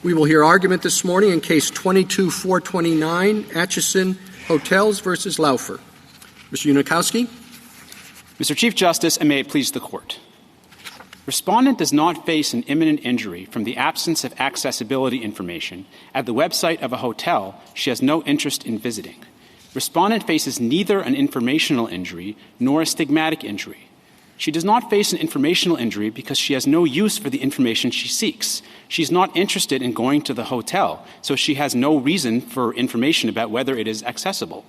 We will hear argument this morning in Case 22-429, Acheson Hotels versus Laufer. Mr. Unikowski. Mr. Chief Justice, and may it please the Court. Respondent does not face an imminent injury from the absence of accessibility information at the website of a hotel she has no interest in visiting. Respondent faces neither an informational injury nor a stigmatic injury. She does not face an informational injury because she has no use for the information she seeks. She's not interested in going to the hotel, so she has no reason for information about whether it is accessible.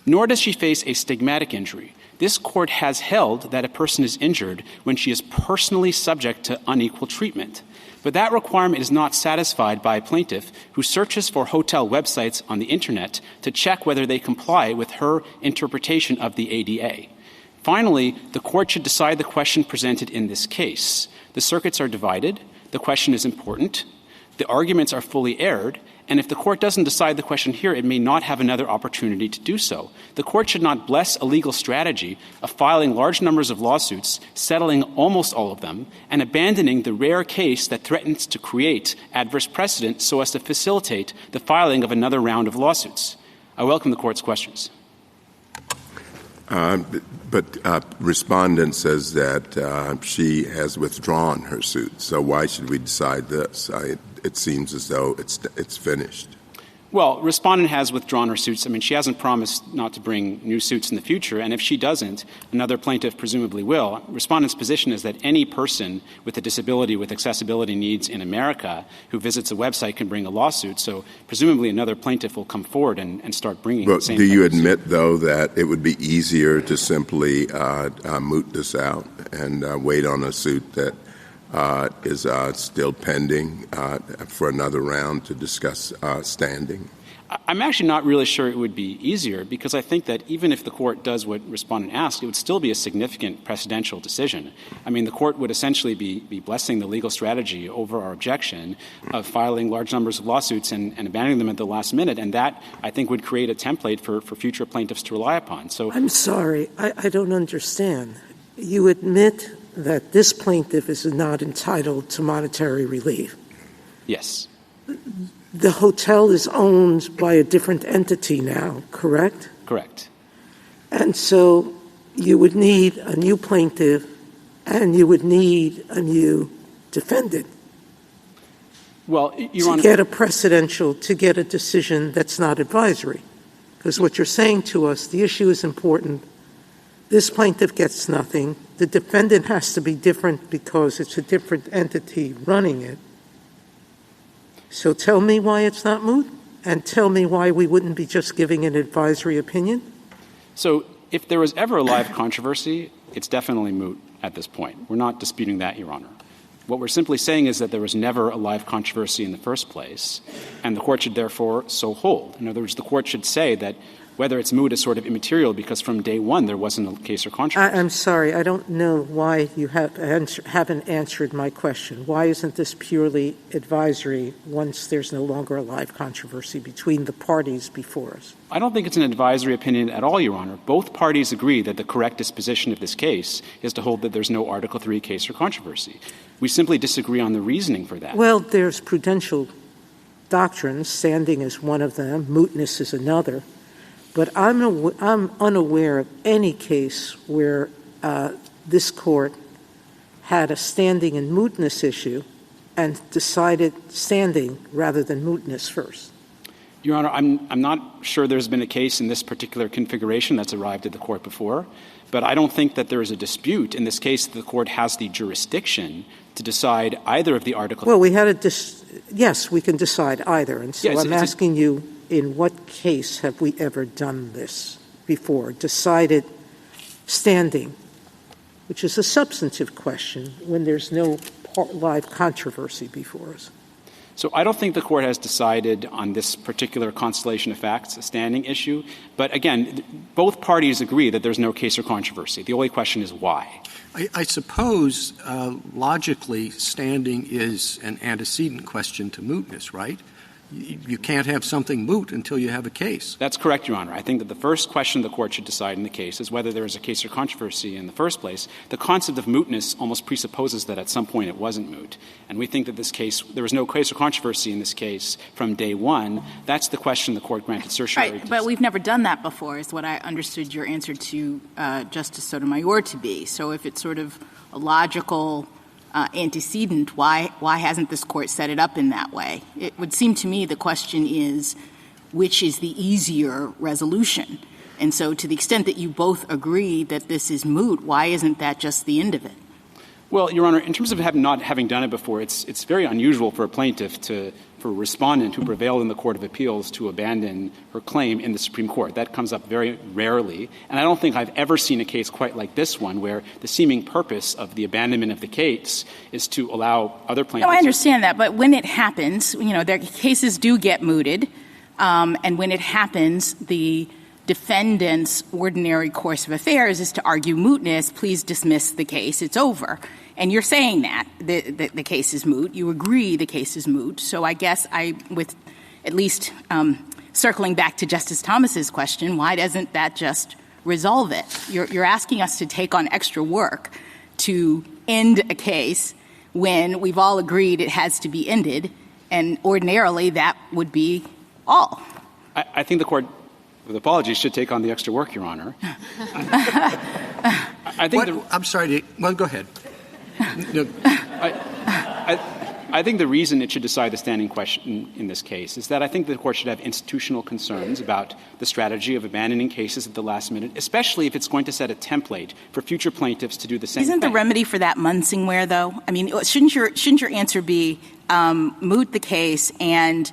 Nor does she face a stigmatic injury. This Court has held that a person is injured when she is personally subject to unequal treatment. But that requirement is not satisfied by a plaintiff who searches for hotel websites on the Internet to check whether they comply with her interpretation of the ADA. Finally, the Court should decide the question presented in this case. The circuits are divided, the question is important, the arguments are fully aired, and if the Court doesn't decide the question here, it may not have another opportunity to do so. The Court should not bless a legal strategy of filing large numbers of lawsuits, settling almost all of them, and abandoning the rare case that threatens to create adverse precedent so as to facilitate the filing of another round of lawsuits. I welcome the Court's questions. But respondent says that she has withdrawn her suit. So why should we decide this? It seems as though it's finished. Well, respondent has withdrawn her suits. I mean, she hasn't promised not to bring new suits in the future, and if she doesn't, another plaintiff presumably will. Respondent's position is that any person with a disability with accessibility needs in America who visits a website can bring a lawsuit, so presumably another plaintiff will come forward and start bringing the same Do you things. admit, though, that it would be easier to simply moot this out and wait on a suit that is still pending for another round to discuss standing? I'm actually not really sure it would be easier because I think that even if the Court does what respondent asks, it would still be a significant precedential decision. I mean, the Court would essentially be blessing the legal strategy over our objection of filing large numbers of lawsuits and abandoning them at the last minute, and that, I think, would create a template for future plaintiffs to rely upon. So, I'm sorry. I don't understand. You admit that this plaintiff is not entitled to monetary relief. Yes. The hotel is owned by a different entity now, correct? Correct. And so you would need a new plaintiff and you would need a new defendant. Well, Your Honor, to get a decision that's not advisory. Because what you're saying to us, the issue is important. This plaintiff gets nothing. The defendant has to be different because it's a different entity running it. So tell me why it's not moot, and tell me why we wouldn't be just giving an advisory opinion. So if there was ever a live controversy, it's definitely moot at this point. We're not disputing that, Your Honor. What we're simply saying is that there was never a live controversy in the first place, and the Court should therefore so hold. In other words, the Court should say that whether it's moot is sort of immaterial because from day one there wasn't a case or controversy. I'm sorry. I don't know why you haven't answered my question. Why isn't this purely advisory once there's no longer a live controversy between the parties before us? I don't think it's an advisory opinion at all, Your Honor. Both parties agree that the correct disposition of this case is to hold that there's no Article III case or controversy. We simply disagree on the reasoning for that. Well, there's prudential doctrines. Standing is one of them. Mootness is another. But I'm unaware of any case where this Court had a standing and mootness issue and decided standing rather than mootness first. Your Honor, I'm not sure there's been a case in this particular configuration that's arrived at the Court before, but I don't think that there is a dispute. In this case, the Court has the jurisdiction to decide either of the articles. Well, we had yes, we can decide either. And so I'm asking you, in what case have we ever done this before, decided standing, which is a substantive question when there's no live controversy before us? So I don't think the Court has decided on this particular constellation of facts, a standing issue. But again, both parties agree that there's no case or controversy. The only question is why. I suppose logically standing is an antecedent question to mootness, right? you can't have something moot until you have a case. That's correct, Your Honor. I think that the first question the court should decide in the case is whether there is a case or controversy in the first place. The concept of mootness almost presupposes that at some point it wasn't moot. And we think that there was no case or controversy in this case from day one. That's the question the court granted certiorari. Right, but we've never done that before is what I understood your answer to Justice Sotomayor to be. So if it's sort of a logical antecedent, why hasn't this court set it up in that way? It would seem to me the question is, which is the easier resolution? And so to the extent that you both agree that this is moot, why isn't that just the end of it? Well, Your Honor, in terms of not having done it before, it's very unusual for a plaintiff for a respondent who prevailed in the Court of Appeals to abandon her claim in the Supreme Court. That comes up very rarely. And I don't think I've ever seen a case quite like this one where the seeming purpose of the abandonment of the case is to allow other plaintiffs. No, I understand that. But when it happens, their cases do get mooted. And when it happens, the defendant's ordinary course of affairs is to argue mootness. Please dismiss the case. It's over. And you're saying that the case is moot. You agree the case is moot. So I guess with at least circling back to Justice Thomas's question, why doesn't that just resolve it? You're asking us to take on extra work to end a case when we've all agreed it has to be ended, and ordinarily that would be all. I think the court, with apologies, should take on the extra work, Your Honor. I'm sorry. Well, go ahead. I think the reason it should decide the standing question in this case is that I think the court should have institutional concerns about the strategy of abandoning cases at the last minute, especially if it's going to set a template for future plaintiffs to do the same thing. Isn't the remedy for that Munsingware, though? I mean, shouldn't your answer be moot the case and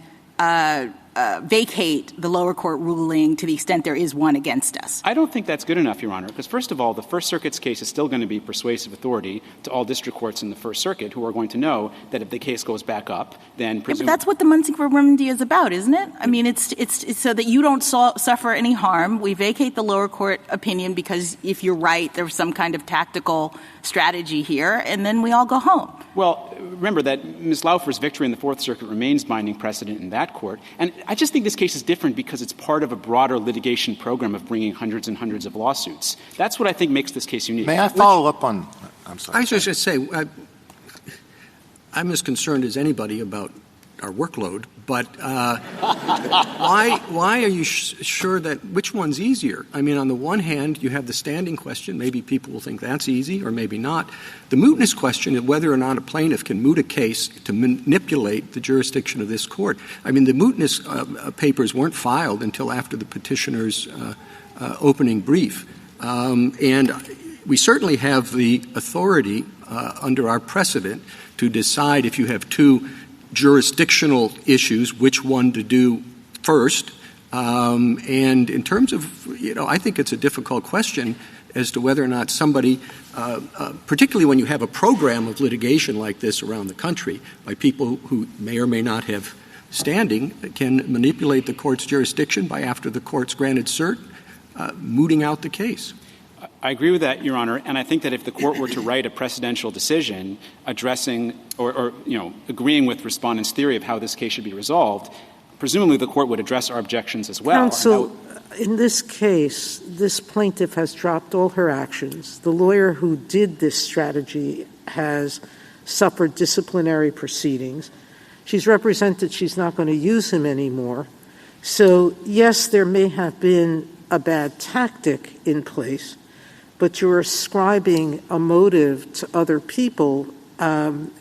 vacate the lower court ruling to the extent there is one against us? I don't think that's good enough, Your Honor, because first of all, the First Circuit's case is still going to be persuasive authority to all district courts in the First Circuit who are going to know that if the case goes back up, then presumably— But that's what the Munsingware remedy is about, isn't it? I mean, it's so that you don't suffer any harm. We vacate the lower court opinion because if you're right, there's some kind of tactical strategy here, and then we all go home. Well, remember that Ms. Laufer's victory in the Fourth Circuit remains binding precedent in that court. And I just think this case is different because it's part of a broader litigation program of bringing hundreds and hundreds of lawsuits. That's what I think makes this case unique. May I follow up on — I'm sorry. I was just going to say, I'm as concerned as anybody about our workload, but why are you sure that — which one's easier? I mean, on the one hand, you have the standing question. Maybe people will think that's easy or maybe not. The mootness question is whether or not a plaintiff can moot a case to manipulate the jurisdiction of this court. I mean, the mootness papers weren't filed until after the petitioner's opening brief. And we certainly have the authority under our precedent to decide if you have two jurisdictional issues, which one to do first. And in terms of, I think it's a difficult question as to whether or not somebody, particularly when you have a program of litigation like this around the country by people who may or may not have standing, can manipulate the court's jurisdiction by, after the court's granted cert, mooting out the case. I agree with that, Your Honor, and I think that if the court were to write a precedential decision addressing or agreeing with respondents' theory of how this case should be resolved, presumably the court would address our objections as well. Counsel, in this case, this plaintiff has dropped all her actions. The lawyer who did this strategy has suffered disciplinary proceedings. She's represented she's not going to use him anymore. So, yes, there may have been a bad tactic in place, but you're ascribing a motive to other people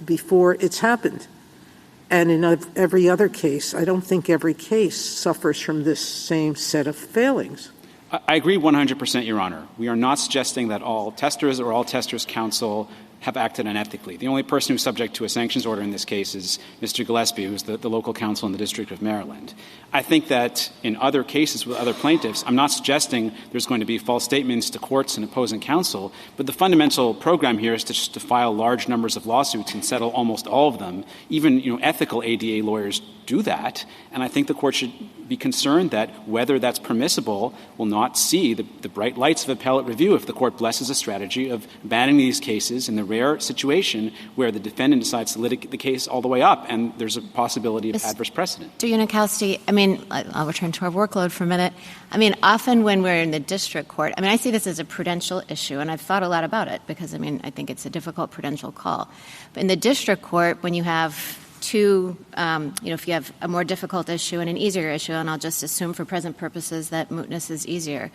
before it's happened. And in every other case, I don't think every case suffers from this same set of failings. I agree 100%, Your Honor. We are not suggesting that all testers or all testers' counsel have acted unethically. The only person who's subject to a sanctions order in this case is Mr. Gillespie, who's the local counsel in the District of Maryland. I think that in other cases with other plaintiffs, I'm not suggesting there's going to be false statements to courts and opposing counsel, but the fundamental program here is to file large numbers of lawsuits and settle almost all of them. Even, ethical ADA lawyers do that, and I think the court should be concerned that whether that's permissible will not see the bright lights of appellate review if the court blesses a strategy of banning these cases in the rare situation where the defendant decides to litigate the case all the way up, and there's a possibility of adverse precedent. Mr. Unikowski, I'll return to our workload for a minute. Often when we're in the district court, I see this as a prudential issue, and I've thought a lot about it because, I think it's a difficult prudential call. But in the district court, when you have two, if you have a more difficult issue and an easier issue, and I'll just assume for present purposes that mootness is easier,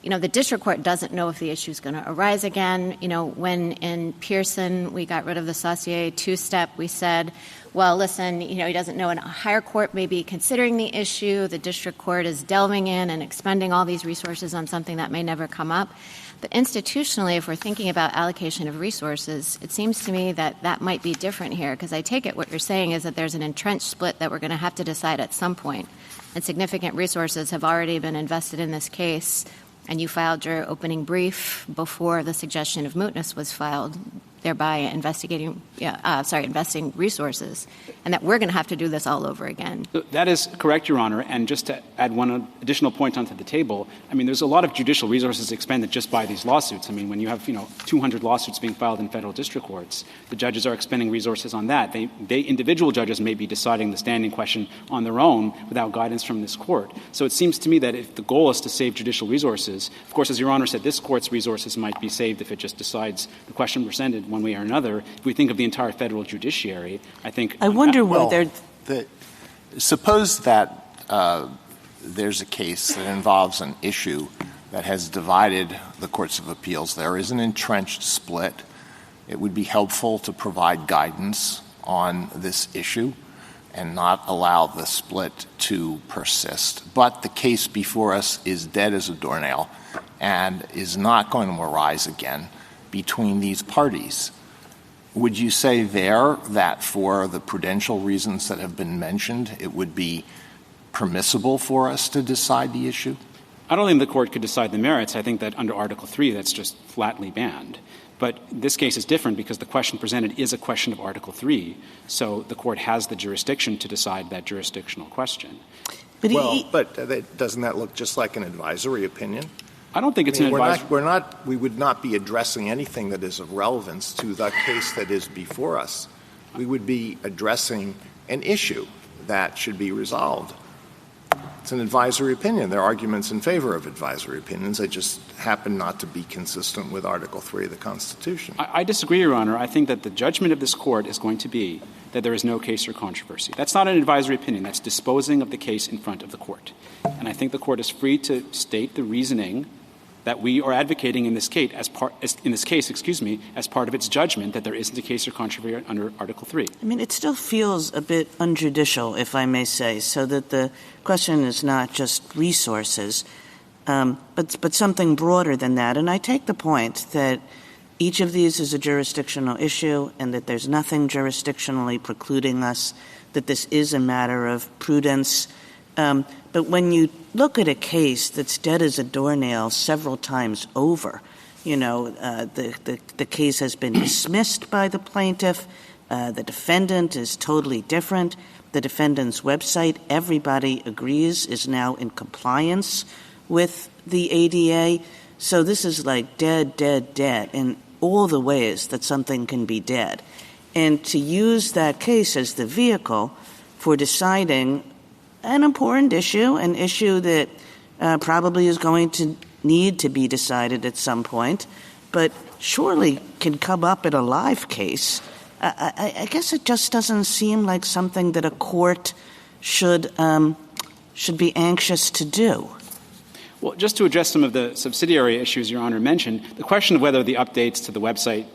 the district court doesn't know if the issue is going to arise again. When in Pearson we got rid of the Saussure two-step, we said, well, listen, he doesn't know, and a higher court may be considering the issue. The district court is delving in and expending all these resources on something that may never come up. But institutionally, if we're thinking about allocation of resources, it seems to me that that might be different here, because I take it what you're saying is that there's an entrenched split that we're going to have to decide at some point, and significant resources have already been invested in this case, and you filed your opening brief before the suggestion of mootness was filed, thereby investing resources, and that we're going to have to do this all over again. That is correct, Your Honor. And just to add one additional point onto the table, there's a lot of judicial resources expended just by these lawsuits. When you have 200 lawsuits being filed in federal district courts, the judges are expending resources on that. Individual judges may be deciding the standing question on their own without guidance from this court. So it seems to me that if the goal is to save judicial resources, of course, as Your Honor said, this court's resources might be saved if it just decides the question presented one way or another. If we think of the entire federal judiciary, I think — I wonder whether suppose that there's a case that involves an issue that has divided the courts of appeals. There is an entrenched split. It would be helpful to provide guidance on this issue and not allow the split to persist. But the case before us is dead as a doornail and is not going to arise again between these parties. Would you say there that for the prudential reasons that have been mentioned, it would be permissible for us to decide the issue? I don't think the court could decide the merits. I think that under Article 3, that's just flatly banned. But this case is different because the question presented is a question of Article 3, so the court has the jurisdiction to decide that jurisdictional question. But doesn't that look just like an advisory opinion? I don't think it's an advisory. We would not be addressing anything that is of relevance to the case that is before us. We would be addressing an issue that should be resolved. It's an advisory opinion. There are arguments in favor of advisory opinions. They just happen not to be consistent with Article 3 of the Constitution. I disagree, Your Honor. I think that the judgment of this court is going to be that there is no case or controversy. That's not an advisory opinion. That's disposing of the case in front of the court. And I think the court is free to state the reasoning that we are advocating in this case as part of its judgment that there isn't a case or controversy under Article 3. It still feels a bit unjudicial, if I may say, so that the question is not just resources, but something broader than that. And I take the point that each of these is a jurisdictional issue and that there's nothing jurisdictionally precluding us, that this is a matter of prudence. But when you look at a case that's dead as a doornail several times over, the case has been dismissed by the plaintiff, the defendant is totally different, the defendant's website, everybody agrees, is now in compliance with the ADA. So this is like dead in all the ways that something can be dead. And to use that case as the vehicle for deciding an important issue, an issue that probably is going to need to be decided at some point, but surely can come up in a live case, I guess it just doesn't seem like something that a court should be anxious to do. Well, just to address some of the subsidiary issues Your Honor mentioned, the question of whether the updates to the website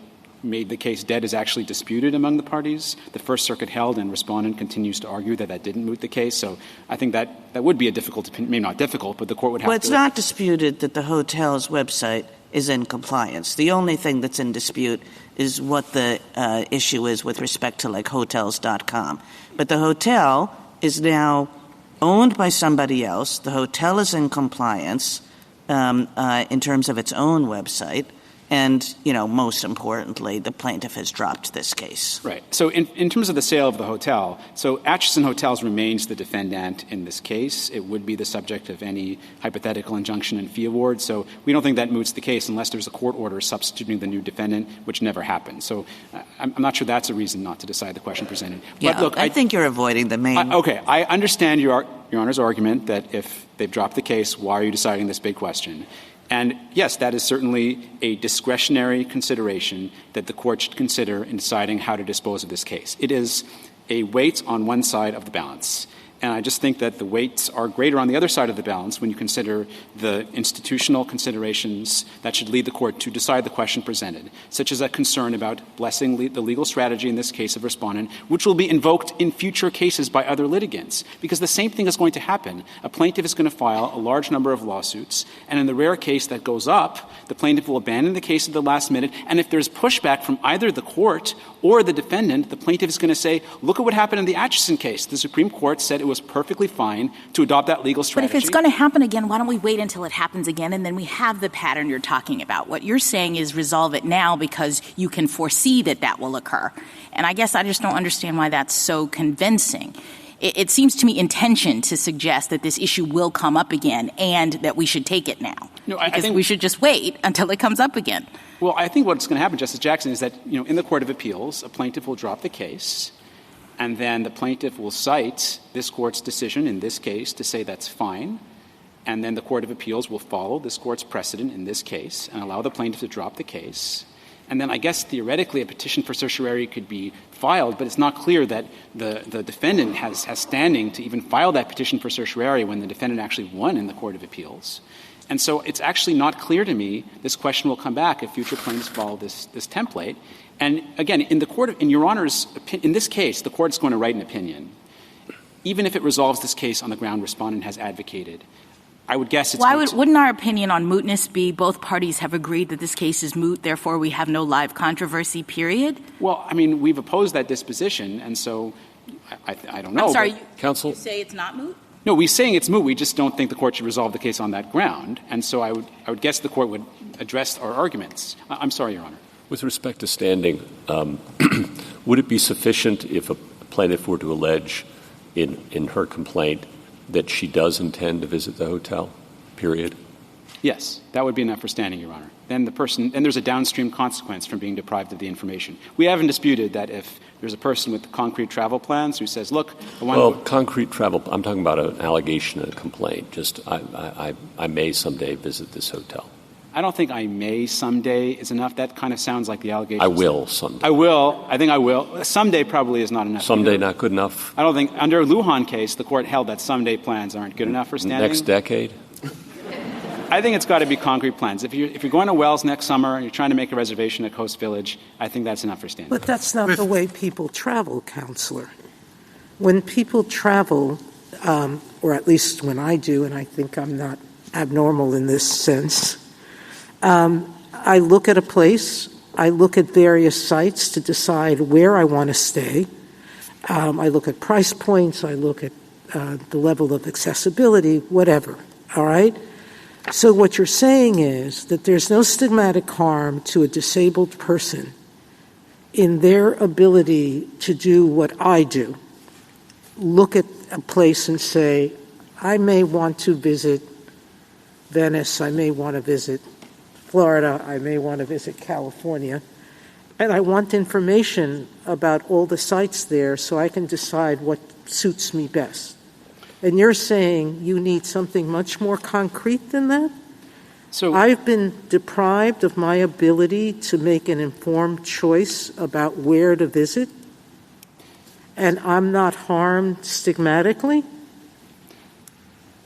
made the case dead is actually disputed among the parties. The First Circuit held and respondent continues to argue that didn't moot the case. So I think that would be a difficult opinion, maybe not difficult, but the court would have to. Well, it's not disputed that the hotel's website is in compliance. The only thing that's in dispute is what the issue is with respect to like hotels.com. But the hotel is now owned by somebody else. The hotel is in compliance in terms of its own website. And, most importantly, the plaintiff has dropped this case. Right. So in terms of the sale of the hotel, so Acheson Hotels remains the defendant in this case. It would be the subject of any hypothetical injunction and fee award. So we don't think that moots the case unless there's a court order substituting the new defendant, which never happened. So I'm not sure that's a reason not to decide the question presented. Yeah, but look, I think you're avoiding the main. Okay. I understand Your Honor's argument that if they've dropped the case, why are you deciding this big question? And, yes, that is certainly a discretionary consideration that the court should consider in deciding how to dispose of this case. It is a weight on one side of the balance. And I just think that the weights are greater on the other side of the balance when you consider the institutional considerations that should lead the court to decide the question presented, such as a concern about blessing the legal strategy in this case of respondent, which will be invoked in future cases by other litigants. Because the same thing is going to happen. A plaintiff is going to file a large number of lawsuits, and in the rare case that goes up, the plaintiff will abandon the case at the last minute, and if there's pushback from either the court or the defendant, the plaintiff is going to say, look at what happened in the Acheson case. The Supreme Court said it was perfectly fine to adopt that legal strategy. But if it's going to happen again, why don't we wait until it happens again, and then we have the pattern you're talking about? What you're saying is resolve it now because you can foresee that will occur. And I guess I just don't understand why that's so convincing. It seems to me intention to suggest that this issue will come up again and that we should take it now. No, I think we should just wait until it comes up again. Well, I think what's going to happen, Justice Jackson, is that, in the Court of Appeals, a plaintiff will drop the case, and then the plaintiff will cite this court's decision in this case to say that's fine, and then the Court of Appeals will follow this court's precedent in this case and allow the plaintiff to drop the case. And then I guess theoretically a petition for certiorari could be filed, but it's not clear that the defendant has standing to even file that petition for certiorari when the defendant actually won in the Court of Appeals. And so it's actually not clear to me this question will come back if future plaintiffs follow this template. And again, in Your Honor's in this case, the court is going to write an opinion. Even if it resolves this case on the ground respondent has advocated, I would guess it's wouldn't our opinion on mootness be both parties have agreed that this case is moot, therefore we have no live controversy, period? Well, I mean, we've opposed that disposition, and so I don't know. I'm sorry, Counsel? You say it's not moot? No, we're saying it's moot. We just don't think the court should resolve the case on that ground. And so I would guess the court would address our arguments. I'm sorry, Your Honor. With respect to standing, would it be sufficient if a plaintiff were to allege in her complaint that she does intend to visit the hotel, period? Yes, that would be enough for standing, Your Honor. Then there's a downstream consequence from being deprived of the information. We haven't disputed that if there's a person with concrete travel plans who says, look, concrete travel, I'm talking about an allegation and a complaint. Just, I may someday visit this hotel. I don't think I may someday is enough. That kind of sounds like the allegation. I will someday. I will. I think I will. Someday probably is not enough. Someday not good enough? I don't think. Under Lujan case, the court held that someday plans aren't good enough for standing. Next decade? I think it's got to be concrete plans. If you're going to Wells next summer and you're trying to make a reservation at Coast Village, I think that's enough for standing. But that's not the way people travel, Counselor. When people travel, or at least when I do, and I think I'm not abnormal in this sense, I look at a place, I look at various sites to decide where I want to stay. I look at price points, I look at the level of accessibility, whatever, all right? So what you're saying is that there's no stigmatic harm to a disabled person in their ability to do what I do. Look at a place and say, I may want to visit Venice, I may want to visit Florida, I may want to visit California, and I want information about all the sites there so I can decide what suits me best. And you're saying you need something much more concrete than that? So I've been deprived of my ability to make an informed choice about where to visit, and I'm not harmed stigmatically?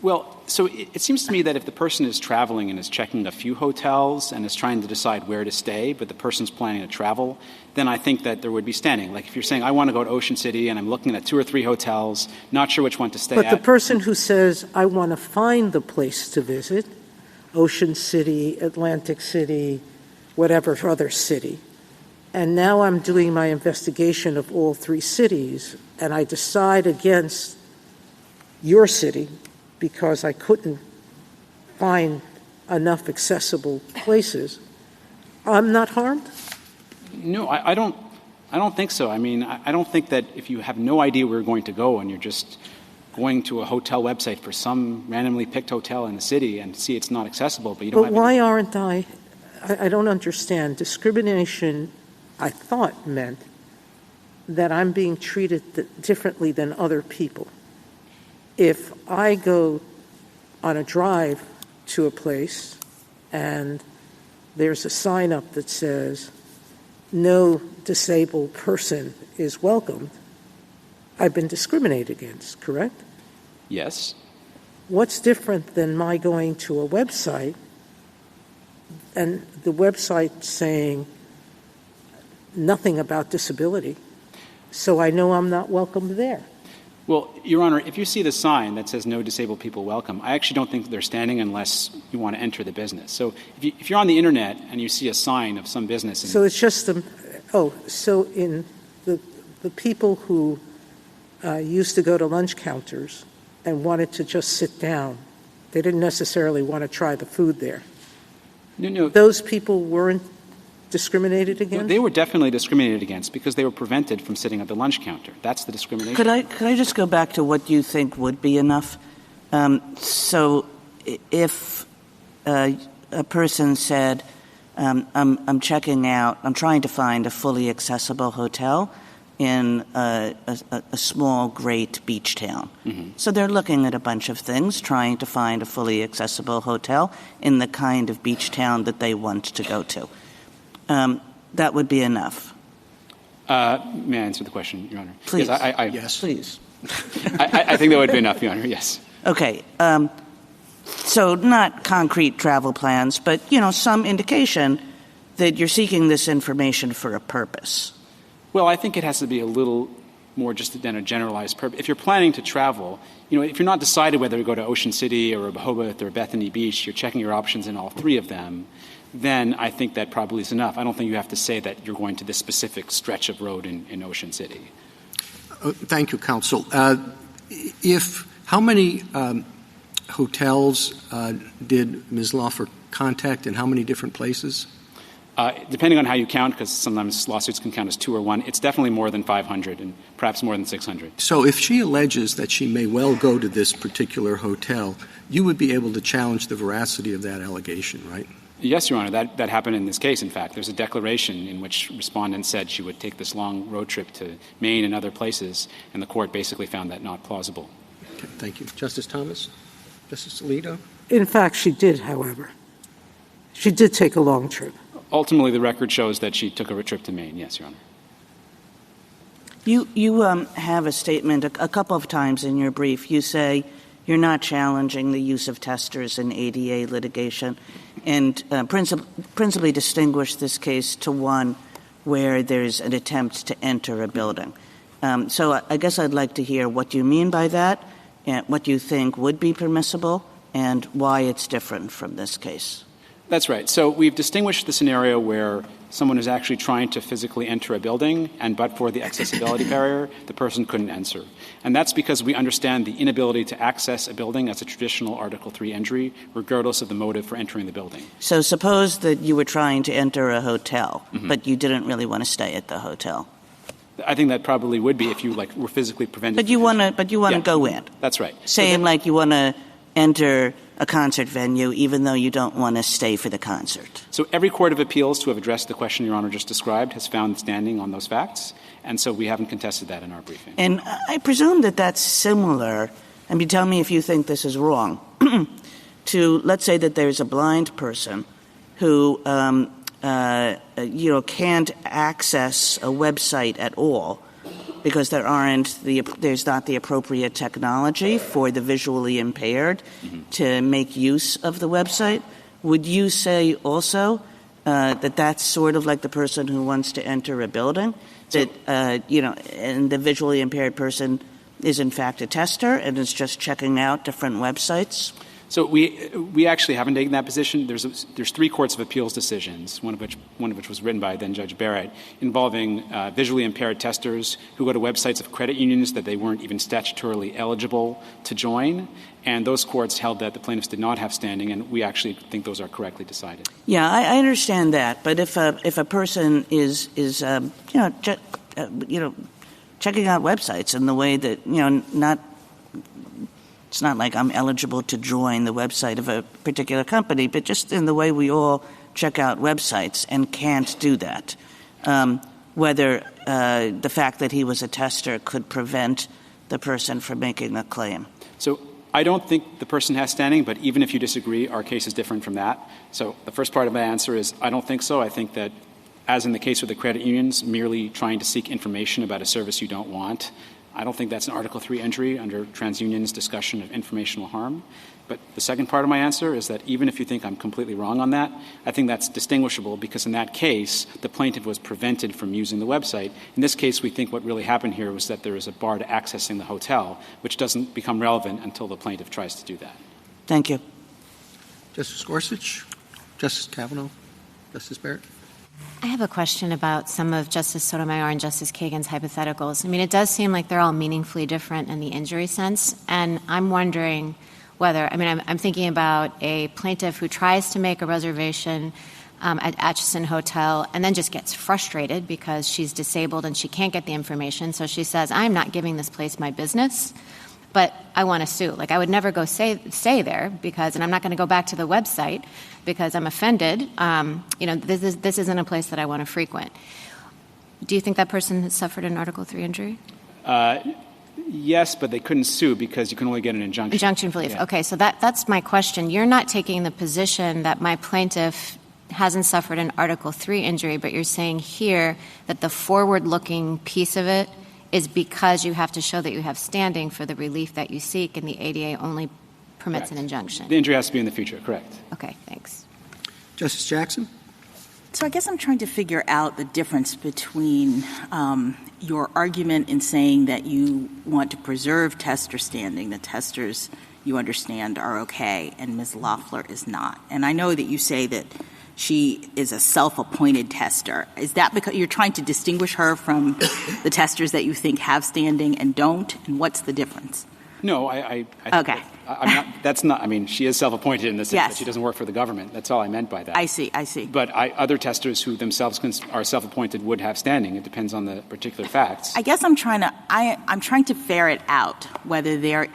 Well, so it seems to me that if the person is traveling and is checking a few hotels and is trying to decide where to stay, but the person's planning to travel, then I think that there would be standing. Like if you're saying, I want to go to Ocean City and I'm looking at 2 or 3 hotels, not sure which one to stay at. But the person who says, I want to find the place to visit, Ocean City, Atlantic City, whatever other city, and now I'm doing my investigation of all 3 cities, and I decide against your city because I couldn't find enough accessible places, I'm not harmed? No, I don't think so. I mean, I don't think that if you have no idea where you're going to go and you're just going to a hotel website for some randomly picked hotel in the city and see it's not accessible, but you don't But why aren't I don't understand. Discrimination, I thought, meant that I'm being treated differently than other people. If I go on a drive to a place and there's a sign up that says, no disabled person is welcomed, I've been discriminated against, correct? Yes. What's different than my going to a website and the website saying nothing about disability, so I know I'm not welcome there? Well, Your Honor, if you see the sign that says no disabled people welcome, I actually don't think they're standing unless you want to enter the business. So if you're on the Internet and you see a sign of some business... So it's just so in the people who used to go to lunch counters and wanted to just sit down, they didn't necessarily want to try the food there. No. Those people weren't discriminated against? No, they were definitely discriminated against because they were prevented from sitting at the lunch counter. That's the discrimination. Could I just go back to what you think would be enough? So if a person said, I'm checking out, I'm trying to find a fully accessible hotel in a small, great beach town. Mm-hmm. So they're looking at a bunch of things, trying to find a fully accessible hotel in the kind of beach town that they want to go to. That would be enough. May I answer the question, Your Honor? Please. Yes, Yes. Please. I think that would be enough, Your Honor, yes. Okay. So not concrete travel plans, but, some indication that you're seeking this information for a purpose. Well, I think it has to be a little more just than a generalized purpose. If you're planning to travel, if you're not decided whether to go to Ocean City or Rehoboth or Bethany Beach, you're checking your options in all three of them, then I think that probably is enough. I don't think you have to say that you're going to this specific stretch of road in Ocean City. Thank you, counsel. How many hotels did Ms. Laufer contact in how many different places? Depending on how you count, because sometimes lawsuits can count as 2 or 1, it's definitely more than 500 and perhaps more than 600. So if she alleges that she may well go to this particular hotel, you would be able to challenge the veracity of that allegation, right? Yes, Your Honor. That happened in this case, in fact. There's a declaration in which respondent said she would take this long road trip to Maine and other places, and the court basically found that not plausible. Okay, thank you. Justice Thomas? Justice Alito? In fact, she did, however. She did take a long trip. Ultimately, the record shows that she took a trip to Maine, yes, Your Honor. You have a statement a couple of times in your brief. You say you're not challenging the use of testers in ADA litigation, and principally distinguish this case to one where there's an attempt to enter a building. So I guess I'd like to hear what you mean by that, and what you think would be permissible, and why it's different from this case. That's right. So we've distinguished the scenario where someone is actually trying to physically enter a building, and but for the accessibility barrier, the person couldn't enter. And that's because we understand the inability to access a building as a traditional Article III injury, regardless of the motive for entering the building. So suppose that you were trying to enter a hotel, but you didn't really want to stay at the hotel. I think that probably would be if you were physically prevented. But you want to go in. That's right. Same like you want to enter a concert venue even though you don't want to stay for the concert. So every court of appeals to have addressed the question Your Honor just described has found standing on those facts, and so we haven't contested that in our briefing. And I presume that that's similar, and you tell me if you think this is wrong, to let's say that there's a blind person who can't access a website at all because there's not the appropriate technology for the visually impaired to make use of the website. Would you say also that that's sort of like the person who wants to enter a building, and the visually impaired person is in fact a tester and is just checking out different websites? So we actually haven't taken that position. There's 3 courts of appeals decisions, one of which was written by then Judge Barrett, involving visually impaired testers who go to websites of credit unions that they weren't even statutorily eligible to join. And those courts held that the plaintiffs did not have standing, and we actually think those are correctly decided. Yeah, I understand that. But if a person is checking out websites in the way that it's not like I'm eligible to join the website of a particular company, but just in the way we all check out websites and can't do that, whether the fact that he was a tester could prevent the person from making a claim. So I don't think the person has standing, but even if you disagree, our case is different from that. So the first part of my answer is I don't think so. I think that, as in the case with the credit unions, merely trying to seek information about a service you don't want, I don't think that's an Article III injury under TransUnion's discussion of informational harm. But the second part of my answer is that even if you think I'm completely wrong on that, I think that's distinguishable because in that case, the plaintiff was prevented from using the website. In this case, we think what really happened here was that there is a bar to accessing the hotel, which doesn't become relevant until the plaintiff tries to do that. Thank you. Justice Gorsuch, Justice Kavanaugh, Justice Barrett. I have a question about some of Justice Sotomayor and Justice Kagan's hypotheticals. I mean, it does seem like they're all meaningfully different in the injury sense, and I'm wondering whether, I'm thinking about a plaintiff who tries to make a reservation at Acheson Hotel and then just gets frustrated because she's disabled and she can't get the information, so she says, I'm not giving this place my business, but I want to sue. Like, I would never go stay there and I'm not going to go back to the website because I'm offended. This isn't a place that I want to frequent. Do you think that person has suffered an Article III injury? Yes, but they couldn't sue because you can only get an injunction. Injunction relief. Yeah. Okay, so that's my question. You're not taking the position that my plaintiff hasn't suffered an Article III injury, but you're saying here that the forward-looking piece of it is because you have to show that you have standing for the relief that you seek, and the ADA only permits an injunction. The injury has to be in the future, correct. Okay, thanks. Justice Jackson? So I guess I'm trying to figure out the difference between your argument in saying that you want to preserve tester standing, the testers you understand are okay, and Ms. Laufer is not. And I know that you say that she is a self-appointed tester. Is that because you're trying to distinguish her from the testers that you think have standing and don't? And what's the difference? No, I okay. I'm not, that's not, I mean, she is self-appointed in the sense Yes. that she doesn't work for the government. That's all I meant by that. I see. But other testers who themselves are self-appointed would have standing. It depends on the particular facts. I guess I'm trying to ferret out whether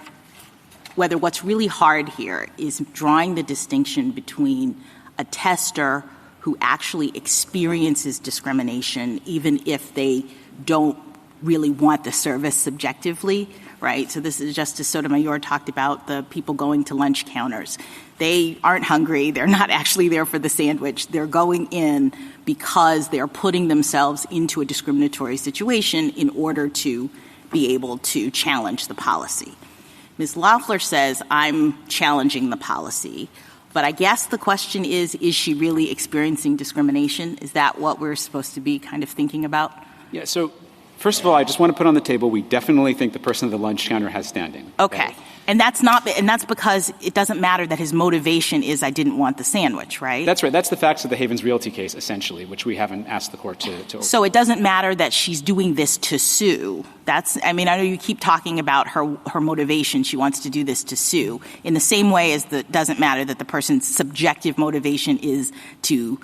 what's really hard here is drawing the distinction between a tester who actually experiences discrimination even if they don't really want the service subjectively, right? So this is Justice Sotomayor talked about the people going to lunch counters. They aren't hungry. They're not actually there for the sandwich. They're going in because they're putting themselves into a discriminatory situation in order to be able to challenge the policy. Ms. Laufer says, I'm challenging the policy. But I guess the question is she really experiencing discrimination? Is that what we're supposed to be kind of thinking about? Yeah, so first of all, I just want to put on the table, we definitely think the person at the lunch counter has standing. Okay. Right? And that's because it doesn't matter that his motivation is I didn't want the sandwich, right? That's right. That's the facts of the Havens Realty case, essentially, which we haven't asked the court to So it doesn't matter that she's doing this to sue. I know you keep talking about her motivation. She wants to do this to sue. In the same way as it doesn't matter that the person's subjective motivation is to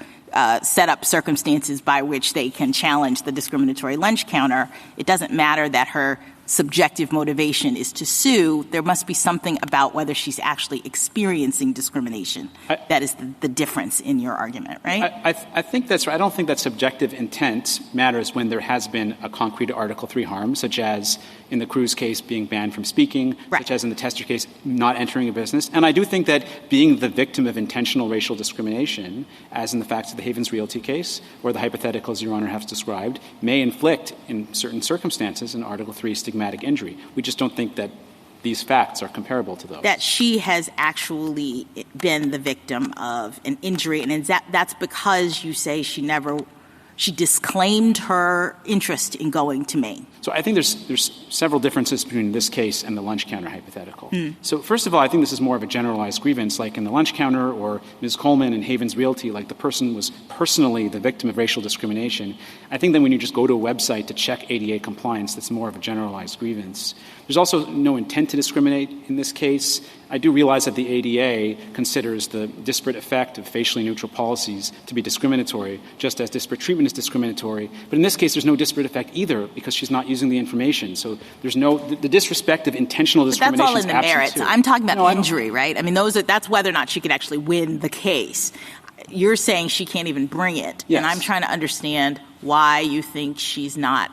set up circumstances by which they can challenge the discriminatory lunch counter, it doesn't matter that her subjective motivation is to sue. There must be something about whether she's actually experiencing discrimination that is the difference in your argument, right? I think that's right. I don't think that subjective intent matters when there has been a concrete Article III harm, such as in the Cruz case being banned from speaking, right. Such as in the Tester case not entering a business. And I do think that being the victim of intentional racial discrimination, as in the facts of the Havens Realty case, or the hypotheticals Your Honor has described, may inflict, in certain circumstances, an Article III stigmatic injury. We just don't think that these facts are comparable to those. That she has actually been the victim of an injury, and that's because you say she disclaimed her interest in going to Maine. So I think there's several differences between this case and the lunch counter hypothetical. So first of all, I think this is more of a generalized grievance, like in the lunch counter or Ms. Coleman and Havens Realty, like the person was personally the victim of racial discrimination. I think that when you just go to a website to check ADA compliance, that's more of a generalized grievance. There's also no intent to discriminate in this case. I do realize that the ADA considers the disparate effect of facially neutral policies to be discriminatory, just as disparate treatment is discriminatory. But in this case, there's no disparate effect either because she's not using the information. So there's no the disrespect of intentional discrimination. But that's all in the merits. Too. I'm talking about injury, right? I mean, that's whether or not she could actually win the case. You're saying she can't even bring it. Yes. And I'm trying to understand why you think she's not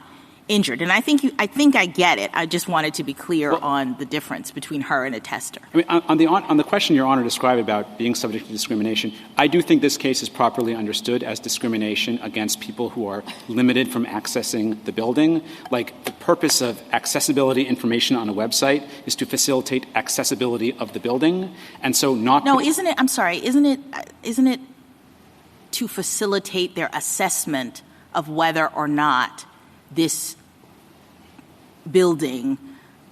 injured. And I think I get it. I just wanted to be clear on the difference between her and a tester. I mean, on the question Your Honor described about being subject to discrimination, I do think this case is properly understood as discrimination against people who are limited from accessing the building. Like, the purpose of accessibility information on a website is to facilitate accessibility of the building. And so isn't it to facilitate their assessment of whether or not this building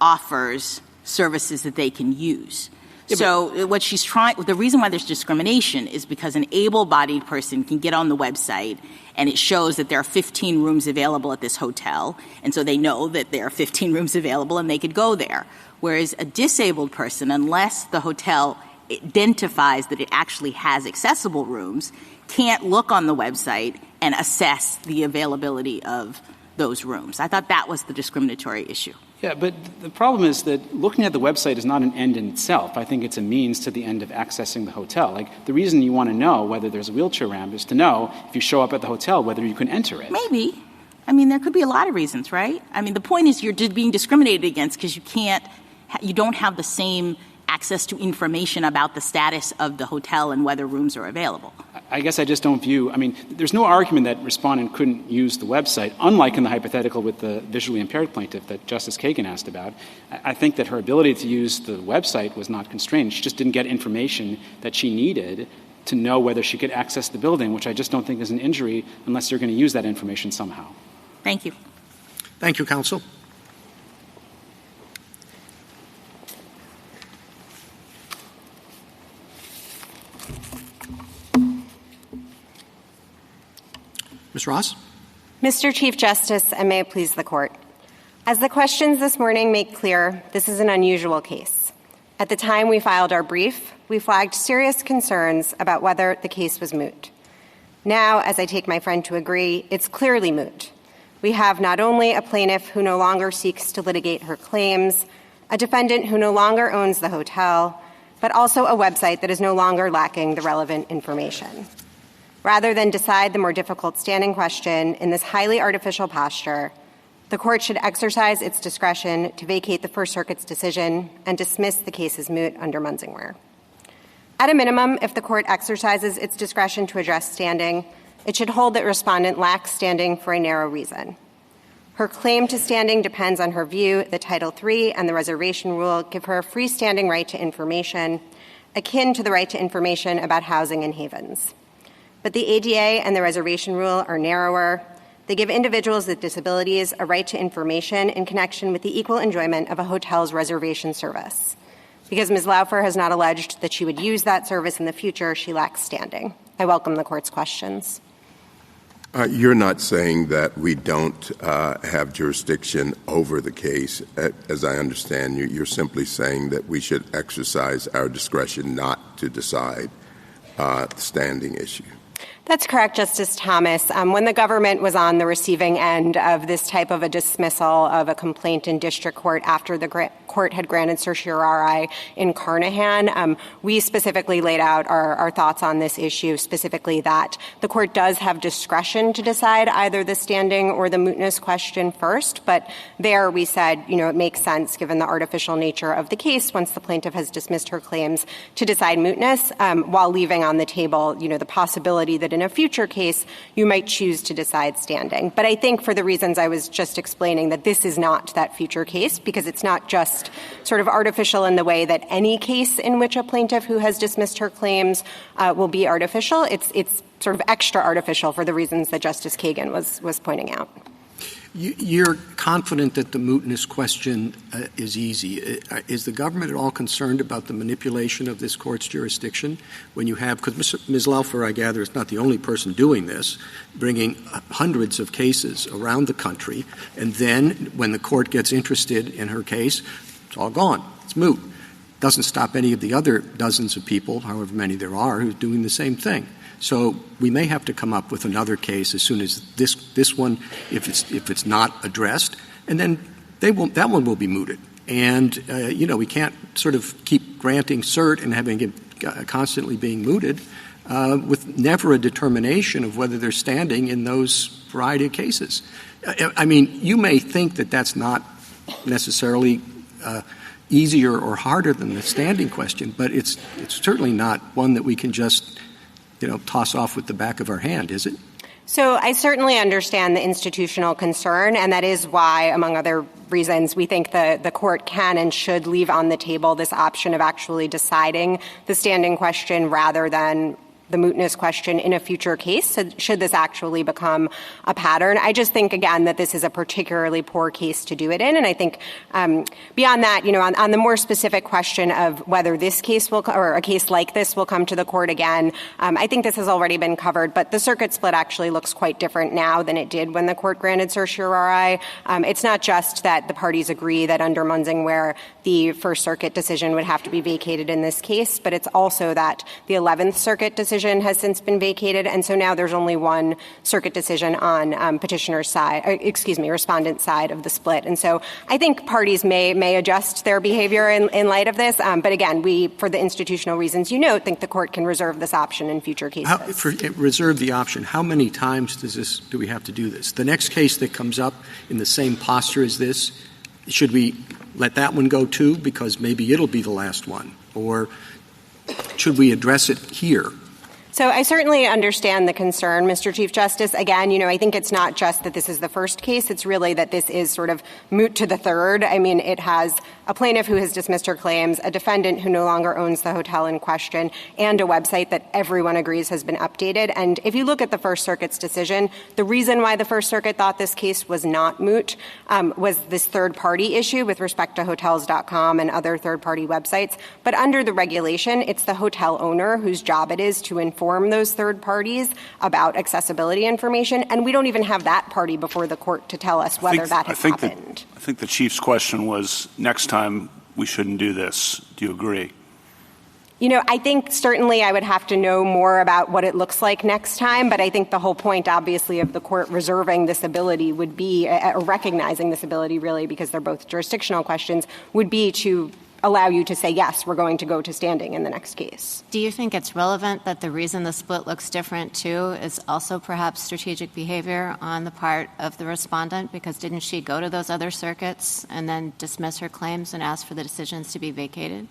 offers services that they can use? So what she's the reason why there's discrimination is because an able-bodied person can get on the website and it shows that there are 15 rooms available at this hotel, and so they know that there are 15 rooms available and they could go there. Whereas a disabled person, unless the hotel identifies that it actually has accessible rooms, can't look on the website and assess the availability of those rooms. I thought that was the discriminatory issue. Yeah, but the problem is that looking at the website is not an end in itself. I think it's a means to the end of accessing the hotel. Like, the reason you want to know whether there's a wheelchair ramp is to know, if you show up at the hotel, whether you can enter it. Maybe. I mean, there could be a lot of reasons, right? I mean, the point is you're being discriminated against because you don't have the same access to information about the status of the hotel and whether rooms are available. I guess I just don't view, there's no argument that respondent couldn't use the website, unlike in the hypothetical with the visually impaired plaintiff that Justice Kagan asked about. I think that her ability to use the website was not constrained. She just didn't get information that she needed to know whether she could access the building, which I just don't think is an injury unless you're going to use that information somehow. Thank you. Thank you, counsel. Ms. Ross? Mr. Chief Justice, and may it please the Court. As the questions this morning make clear, this is an unusual case. At the time we filed our brief, we flagged serious concerns about whether the case was moot. Now, as I take my friend to agree, it's clearly moot. We have not only a plaintiff who no longer seeks to litigate her claims, a defendant who no longer owns the hotel, but also a website that is no longer lacking the relevant information. Rather than decide the more difficult standing question in this highly artificial posture, the Court should exercise its discretion to vacate the First Circuit's decision and dismiss the case as moot under Munsingware. At a minimum, if the Court exercises its discretion to address standing, it should hold that respondent lacks standing for a narrow reason. Her claim to standing depends on her view that Title III and the reservation rule give her a freestanding right to information, akin to the right to information about housing in havens. But the ADA and the reservation rule are narrower. They give individuals with disabilities a right to information in connection with the equal enjoyment of a hotel's reservation service. Because Ms. Laufer has not alleged that she would use that service in the future, she lacks standing. I welcome the Court's questions. You're not saying that we don't have jurisdiction over the case. As I understand you, you're simply saying that we should exercise our discretion not to decide the standing issue. That's correct, Justice Thomas. When the government was on the receiving end of this type of a dismissal of a complaint in district court after the court had granted certiorari in Carnahan, we specifically laid out our thoughts on this issue, specifically that the court does have discretion to decide either the standing or the mootness question first. But there we said, it makes sense, given the artificial nature of the case, once the plaintiff has dismissed her claims, to decide mootness, while leaving on the table, the possibility that in a future case, you might choose to decide standing. But I think for the reasons I was just explaining, that this is not that future case, because it's not just sort of artificial in the way that any case in which a plaintiff who has dismissed her claims will be artificial. It's sort of extra artificial for the reasons that Justice Kagan was pointing out. You're confident that the mootness question is easy. Is the government at all concerned about the manipulation of this court's jurisdiction when you have, because Ms. Laufer, I gather, is not the only person doing this, bringing hundreds of cases around the country, and then when the court gets interested in her case, it's all gone. It's moot. Doesn't stop any of the other dozens of people, however many there are, who's doing the same thing. So we may have to come up with another case as soon as this one, if it's not addressed, and then that one will be mooted. And we can't sort of keep granting cert and having it constantly being mooted with never a determination of whether they're standing in those variety of cases. I mean, you may think that that's not necessarily easier or harder than the standing question, but it's certainly not one that we can just toss off with the back of our hand, is it? So I certainly understand the institutional concern, and that is why, among other reasons, we think the court can and should leave on the table this option of actually deciding the standing question rather than the mootness question in a future case, so should this actually become a pattern. I just think, again, that this is a particularly poor case to do it in. And I think beyond that, on the more specific question of whether this case or a case like this will come to the court again, I think this has already been covered. But the circuit split actually looks quite different now than it did when the court granted certiorari. It's not just that the parties agree that under Munsingware, the First Circuit decision would have to be vacated in this case, but it's also that the 11th Circuit decision has since been vacated, and so now there's only one circuit decision on petitioner's side, respondent's side of the split. And so I think parties may adjust their behavior in light of this, but again, we, for the institutional reasons think the court can reserve this option in future cases. Reserve the option. How many times do we have to do this? The next case that comes up in the same posture as this, should we let that one go too, because maybe it'll be the last one? Or should we address it here? So I certainly understand the concern, Mr. Chief Justice. Again, I think it's not just that this is the first case. It's really that this is sort of moot to the third. I mean, it has a plaintiff who has dismissed her claims, a defendant who no longer owns the hotel in question, and a website that everyone agrees has been updated. And if you look at the First Circuit's decision, the reason why the First Circuit thought this case was not moot was this third-party issue with respect to Hotels.com and other third-party websites. But under the regulation, it's the hotel owner whose job it is to inform those third parties about accessibility information, and we don't even have that party before the court to tell us whether that has happened. I think the Chief's question was, next time we shouldn't do this. Do you agree? I think certainly I would have to know more about what it looks like next time, but I think the whole point, obviously, of the court reserving this ability would be, or recognizing this ability, really, because they're both jurisdictional questions, would be to allow you to say, yes, we're going to go to standing in the next case. Do you think it's relevant that the reason the split looks different, too, is also perhaps strategic behavior on the part of the respondent? Because didn't she go to those other circuits and then dismiss her claims and ask for the decisions to be vacated?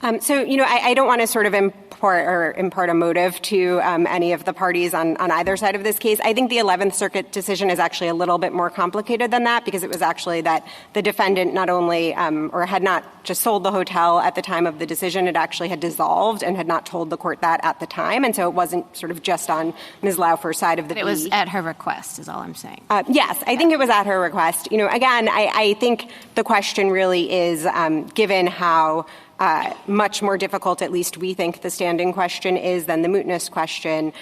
I don't want to sort of impart a motive to any of the parties on either side of this case. I think the 11th Circuit decision is actually a little bit more complicated than that, because it was actually that the defendant not only or had not just sold the hotel at the time of the decision, it actually had dissolved and had not told the court that at the time. And so it wasn't sort of just on Ms. Laufer's side of the But it was at her request, is all I'm saying. Yes, I think it was at her request. Again, I think the question really is, given how much more difficult, at least we think, the standing question is than the mootness question,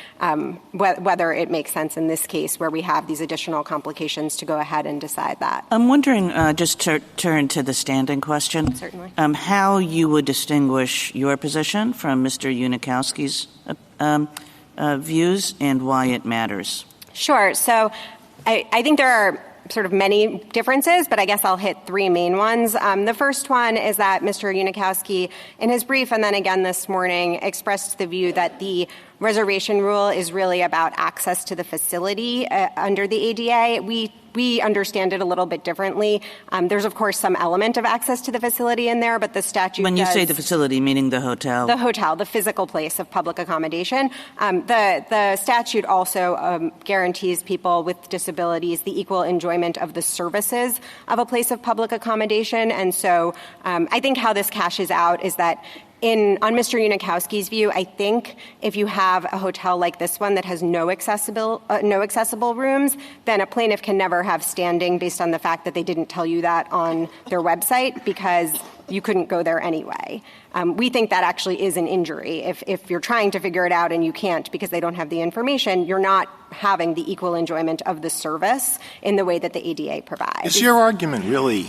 whether it makes sense in this case where we have these additional complications to go ahead and decide that. I'm wondering, just to turn to the standing question, Certainly. How you would distinguish your position from Mr. Unikowski's views and why it matters. Sure. So I think there are sort of many differences, but I guess I'll hit three main ones. The first one is that Mr. Unikowski, in his brief and then again this morning, expressed the view that the reservation rule is really about access to the facility under the ADA. We understand it a little bit differently. There's, of course, some element of access to the facility in there, but the statute When you say the facility, meaning the hotel? The hotel, the physical place of public accommodation. The statute also guarantees people with disabilities the equal enjoyment of the services of a place of public accommodation. And so I think how this cashes out is that on Mr. Unikowski's view, I think if you have a hotel like this one that has no accessible rooms, then a plaintiff can never have standing based on the fact that they didn't tell you that on their website because you couldn't go there anyway. We think that actually is an injury. If you're trying to figure it out and you can't because they don't have the information, you're not having the equal enjoyment of the service in the way that the ADA provides. Is your argument really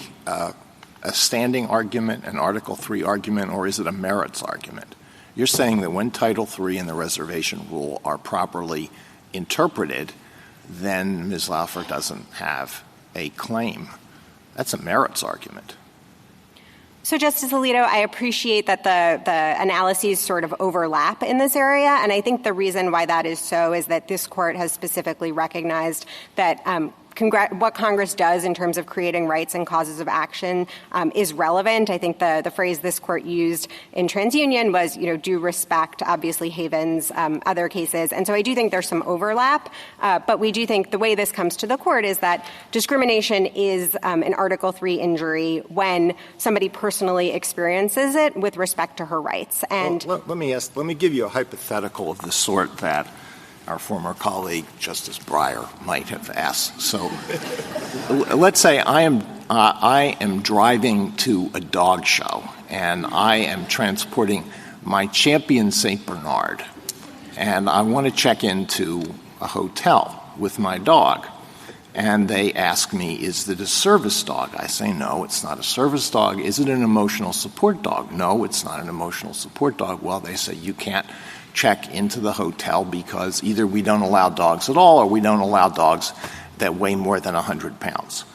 a standing argument, an Article III argument, or is it a merits argument? You're saying that when Title III and the reservation rule are properly interpreted, then Ms. Laufer doesn't have a claim. That's a merits argument. So, Justice Alito, I appreciate that the analyses sort of overlap in this area, and I think the reason why that is so is that this court has specifically recognized that what Congress does in terms of creating rights and causes of action is relevant. I think the phrase this court used in TransUnion was, due respect, obviously Haven's other cases. And so I do think there's some overlap, but we do think the way this comes to the court is that discrimination is an Article III injury when somebody personally experiences it with respect to her rights. And let me give you a hypothetical of the sort that our former colleague, Justice Breyer, might have asked. So let's say I am driving to a dog show, and I am transporting my champion St. Bernard, and I want to check into a hotel with my dog. And they ask me, is it a service dog? I say, no, it's not a service dog. Is it an emotional support dog? No, it's not an emotional support dog. Well, they say you can't check into the hotel because either we don't allow dogs at all or we don't allow dogs that weigh more than 100 pounds.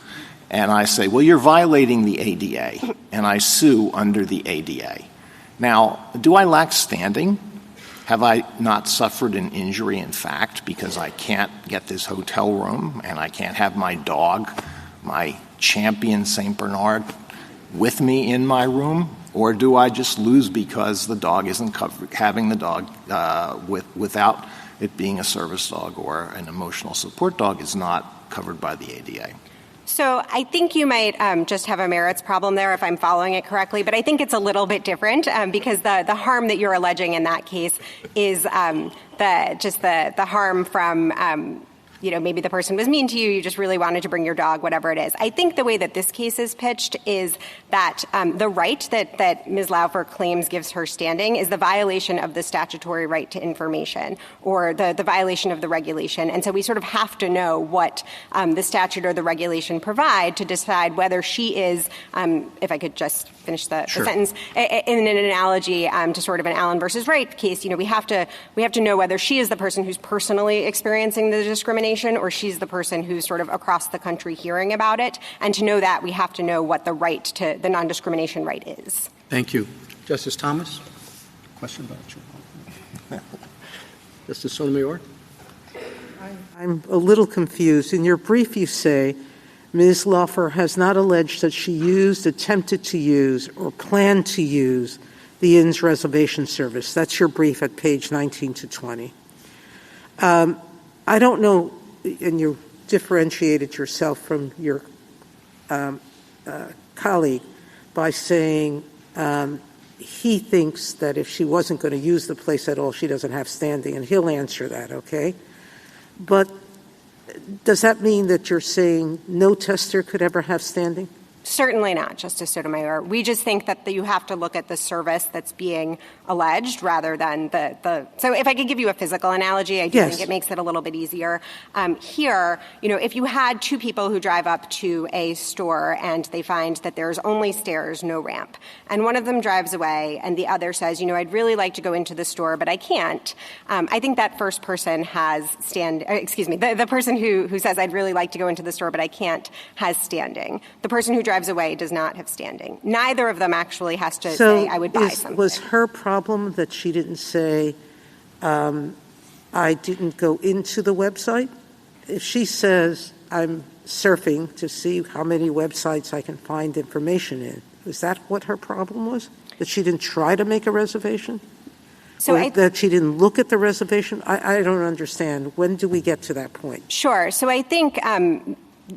And I say, well, you're violating the ADA, and I sue under the ADA. Now, do I lack standing? Have I not suffered an injury in fact because I can't get this hotel room and I can't have my dog, my champion St. Bernard, with me in my room? Or do I just lose because the dog isn't having the dog without it being a service dog or an emotional support dog is not covered by the ADA? So I think you might just have a merits problem there if I'm following it correctly, but I think it's a little bit different because the harm that you're alleging in that case is the harm from maybe the person was mean to you, you just really wanted to bring your dog, whatever it is. I think the way that this case is pitched is that the right that Ms. Laufer claims gives her standing is the violation of the statutory right to information or the violation of the regulation. And so we sort of have to know what the statute or the regulation provide to decide whether she is, if I could just finish the sentence, in an analogy to sort of an Allen versus Wright case, we have to know whether she is the person who's personally experiencing the discrimination or she's the person who's sort of across the country hearing about it. And to know that, we have to know what the right to the non-discrimination right is. Thank you. Justice Thomas? Question about you. Justice Sotomayor? I'm a little confused. In your brief, you say Ms. Laufer has not alleged that she used, attempted to use, or planned to use the INS reservation service. That's your brief at page 19 to 20. I don't know, and you differentiated yourself from your colleague by saying he thinks that if she wasn't going to use the place at all, she doesn't have standing, and he'll answer that, okay? But does that mean that you're saying no tester could ever have standing? Certainly not, Justice Sotomayor. We just think that you have to look at the service that's being alleged rather than the So if I could give you a physical analogy, I do think it makes it a little bit easier. Here, if you had two people who drive up to a store and they find that there's only stairs, no ramp, and one of them drives away and the other says, I'd really like to go into the store, but I can't, I think that first person has the person who says, I'd really like to go into the store, but I can't, has standing. The person who drives away does not have standing. Neither of them actually has to say, I would buy something. Was her problem that she didn't say, I didn't go into the website? If she says, I'm surfing to see how many websites I can find information in, is that what her problem was? That she didn't try to make a reservation? That she didn't look at the reservation? I don't understand. When do we get to that point? Sure. So I think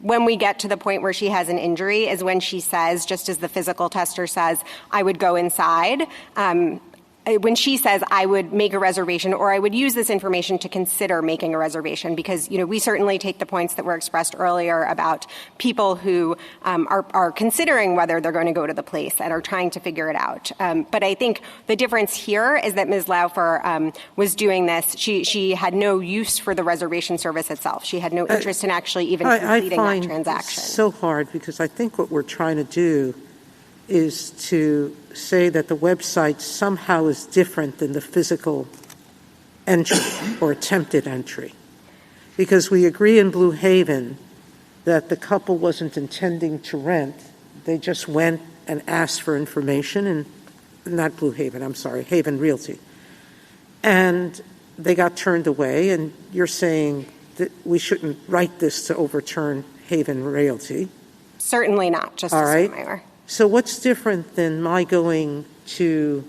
when we get to the point where she has an injury is when she says, just as the physical tester says, I would go inside. When she says, I would make a reservation or I would use this information to consider making a reservation, because, we certainly take the points that were expressed earlier about people who are considering whether they're going to go to the place and are trying to figure it out. But I think the difference here is that Ms. Laufer was doing this. She had no use for the reservation service itself. She had no interest in actually even completing that transaction. It's so hard because I think what we're trying to do is to say that the website somehow is different than the physical entry or attempted entry. Because we agree in Blue Haven that the couple wasn't intending to rent. They just went and asked for information, and not Blue Haven, I'm sorry, Haven Realty. And they got turned away, and you're saying that we shouldn't write this to overturn Haven Realty. Certainly not, Justice Sotomayor. So what's different than my going to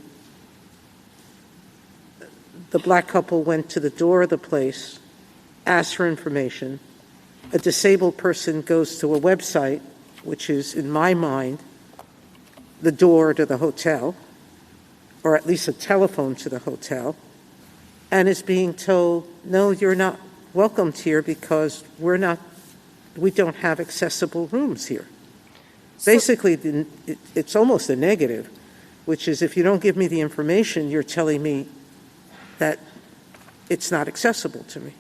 the black couple went to the door of the place, asked for information. A disabled person goes to a website, which is, in my mind, the door to the hotel, or at least a telephone to the hotel, and is being told, no, you're not welcomed here because we don't have accessible rooms here. Basically, it's almost a negative, which is if you don't give me the information, you're telling me that it's not accessible to me.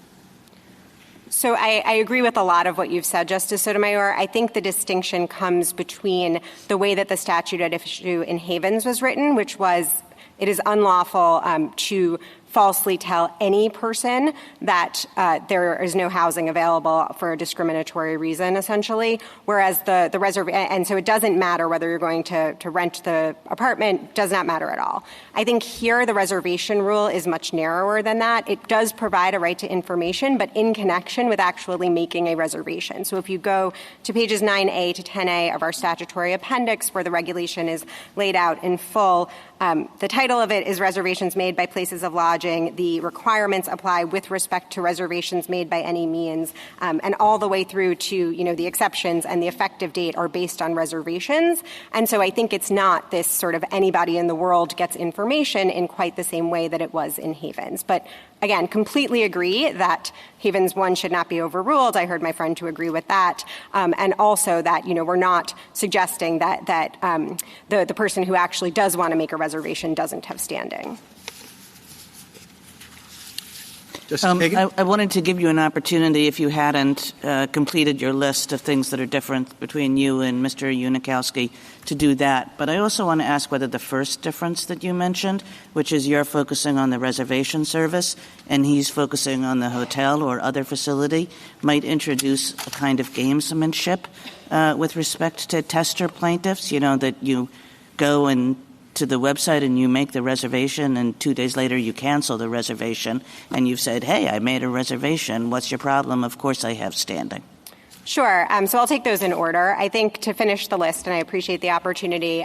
So I agree with a lot of what you've said, Justice Sotomayor. I think the distinction comes between the way that the statute at issue in Havens was written, which was it is unlawful to falsely tell any person that there is no housing available for a discriminatory reason, essentially, whereas the and so it doesn't matter whether you're going to rent the apartment, does not matter at all. I think here the reservation rule is much narrower than that. It does provide a right to information, but in connection with actually making a reservation. So if you go to pages 9A to 10A of our statutory appendix where the regulation is laid out in full, the title of it is Reservations Made by Places of Lodging. The requirements apply with respect to reservations made by any means, and all the way through to, the exceptions and the effective date are based on reservations. And so I think it's not this sort of anybody in the world gets information in quite the same way that it was in Havens. But again, completely agree that Havens 1 should not be overruled. I heard my friend to agree with that. And also that, we're not suggesting that the person who actually does want to make a reservation doesn't have standing. I wanted to give you an opportunity, if you hadn't completed your list of things that are different between you and Mr. Unikowski, to do that. But I also want to ask whether the first difference that you mentioned, which is you're focusing on the reservation service and he's focusing on the hotel or other facility, might introduce a kind of gamesmanship with respect to tester plaintiffs, that you go and to the website and you make the reservation and 2 days later you cancel the reservation and you've said, hey, I made a reservation. What's your problem? Of course I have standing. Sure. So I'll take those in order. I think to finish the list, and I appreciate the opportunity,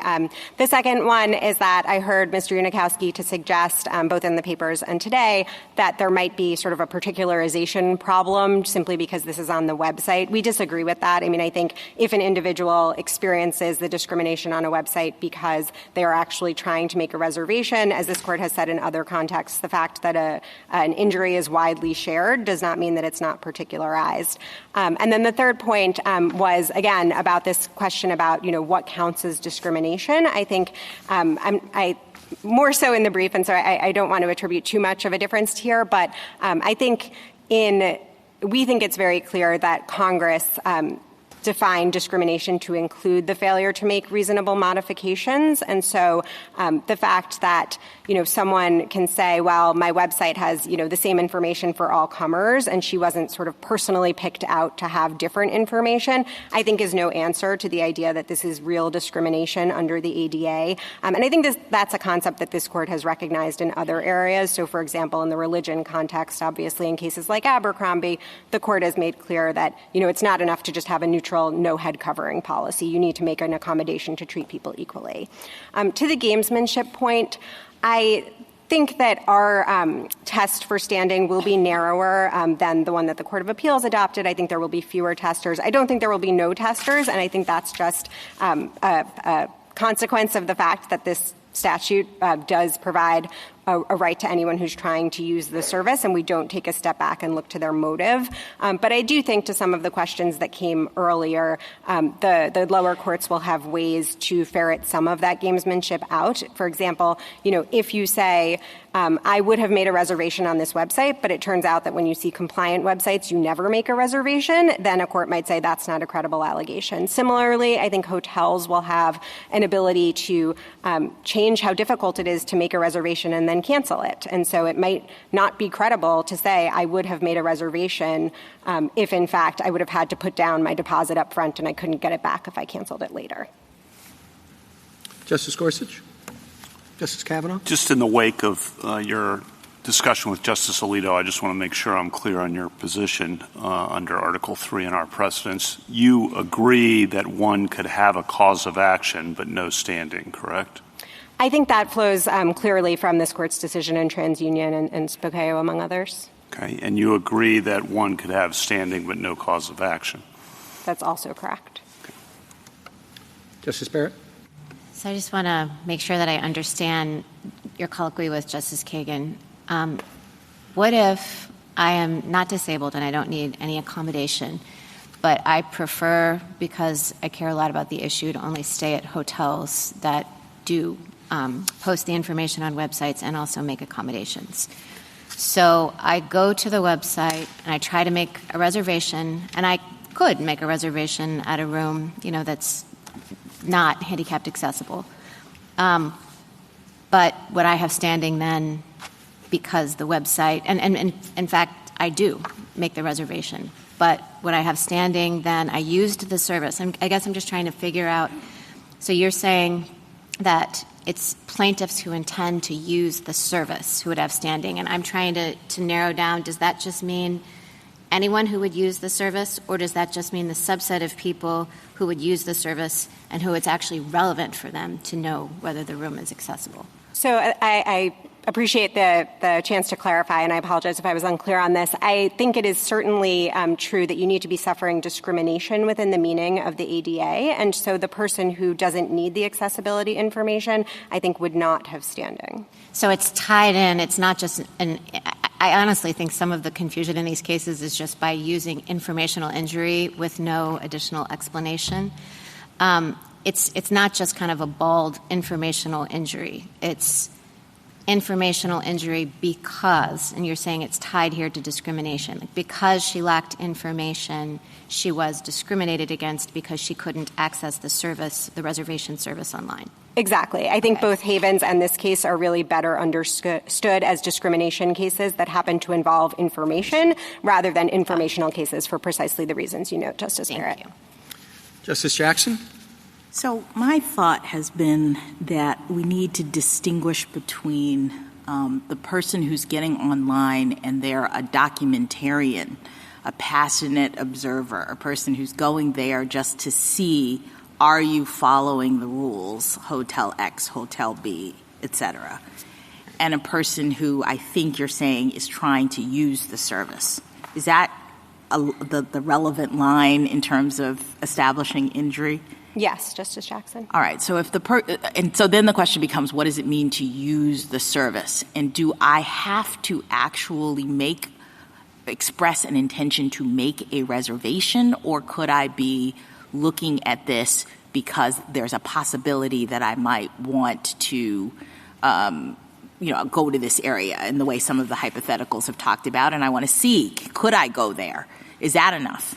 the second one is that I heard Mr. Unikowski to suggest, both in the papers and today, that there might be sort of a particularization problem simply because this is on the website. We disagree with that. I mean, I think if an individual experiences the discrimination on a website because they are actually trying to make a reservation, as this Court has said in other contexts, the fact that an injury is widely shared does not mean that it's not particularized. And then the third point was, again, about this question about, what counts as discrimination. I think I more so in the brief, and so I don't want to attribute too much of a difference here, but I think we think it's very clear that Congress defined discrimination to include the failure to make reasonable modifications. And so the fact that, someone can say, well, my website has, the same information for all comers, and she wasn't sort of personally picked out to have different information, I think is no answer to the idea that this is real discrimination under the ADA. And I think that's a concept that this Court has recognized in other areas. So, for example, in the religion context, obviously in cases like Abercrombie, the Court has made clear that, it's not enough to just have a neutral, no head covering policy. You need to make an accommodation to treat people equally. To the gamesmanship point, I think that our test for standing will be narrower than the one that the Court of Appeals adopted. I think there will be fewer testers. I don't think there will be no testers, and I think that's just a consequence of the fact that this statute does provide a right to anyone who's trying to use the service, and we don't take a step back and look to their motive. But I do think to some of the questions that came earlier, the lower courts will have ways to ferret some of that gamesmanship out. For example, if you say, I would have made a reservation on this website, but it turns out that when you see compliant websites, you never make a reservation, then a court might say that's not a credible allegation. Similarly, I think hotels will have an ability to change how difficult it is to make a reservation and then cancel it. And so it might not be credible to say I would have made a reservation if, in fact, I would have had to put down my deposit up front and I couldn't get it back if I canceled it later. Justice Gorsuch? Justice Kavanaugh? Just in the wake of your discussion with Justice Alito, I just want to make sure I'm clear on your position under Article 3 in our precedents. You agree that one could have a cause of action but no standing, correct? I think that flows clearly from this Court's decision in TransUnion and Spokeo, among others. Okay. And you agree that one could have standing but no cause of action? That's also correct. Okay. Justice Barrett? So I just want to make sure that I understand your colloquy with Justice Kagan. What if I am not disabled and I don't need any accommodation, but I prefer, because I care a lot about the issue, to only stay at hotels that do post the information on websites and also make accommodations? So I go to the website and I try to make a reservation, and I could make a reservation at a room, that's not handicapped accessible. But would I have standing then because the website, and in fact, I do make the reservation, but would I have standing then? I used the service. I guess I'm just trying to figure out, so you're saying that it's plaintiffs who intend to use the service who would have standing, and I'm trying to narrow down, does that just mean anyone who would use the service, or does that just mean the subset of people who would use the service and who it's actually relevant for them to know whether the room is accessible? So I appreciate the chance to clarify, and I apologize if I was unclear on this. I think it is certainly true that you need to be suffering discrimination within the meaning of the ADA, and so the person who doesn't need the accessibility information, I think, would not have standing. So it's tied in. It's not just I honestly think some of the confusion in these cases is just by using informational injury with no additional explanation. It's not just kind of a bald informational injury. It's informational injury because, and you're saying it's tied here to discrimination, because she lacked information, she was discriminated against because she couldn't access the service, the reservation service online. Exactly. I think both Havens and this case are really better understood as discrimination cases that happen to involve information rather than informational cases for precisely the reasons you note, Justice Barrett. Thank you. Justice Jackson? So my thought has been that we need to distinguish between the person who's getting online and they're a documentarian, a passionate observer, a person who's going there just to see, are you following the rules, Hotel X, Hotel B, et cetera, and a person who I think you're saying is trying to use the service. Is that the relevant line in terms of establishing injury? Yes, Justice Jackson. All right. So and so then the question becomes, what does it mean to use the service? And do I have to actually express an intention to make a reservation, or could I be looking at this because there's a possibility that I might want to, go to this area in the way some of the hypotheticals have talked about, and I want to see, could I go there? Is that enough?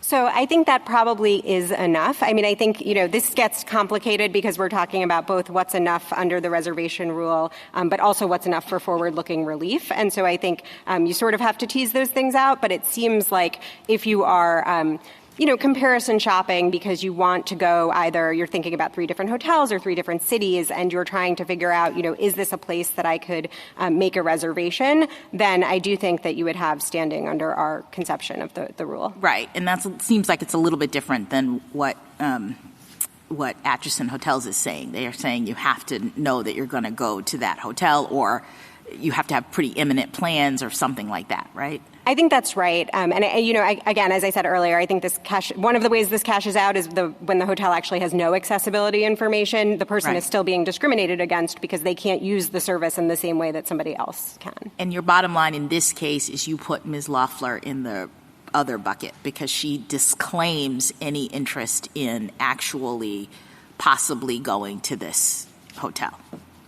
So I think that probably is enough. I mean, I think, this gets complicated because we're talking about both what's enough under the reservation rule, but also what's enough for forward-looking relief. And so I think you sort of have to tease those things out, but it seems like if you are comparison shopping because you want to go either you're thinking about 3 different hotels or 3 different cities and you're trying to figure out, is this a place that I could make a reservation, then I do think that you would have standing under our conception of the rule. Right. And that seems like it's a little bit different than what what Acheson Hotels is saying. They are saying you have to know that you're going to go to that hotel, or you have to have pretty imminent plans or something like that, right? I think that's right. Again, as I said earlier, I think one of the ways this cashes out is when the hotel actually has no accessibility information, the person is still being discriminated against because they can't use the service in the same way that somebody else can. And your bottom line in this case is you put Ms. Laufer in the other bucket because she disclaims any interest in actually possibly going to this hotel.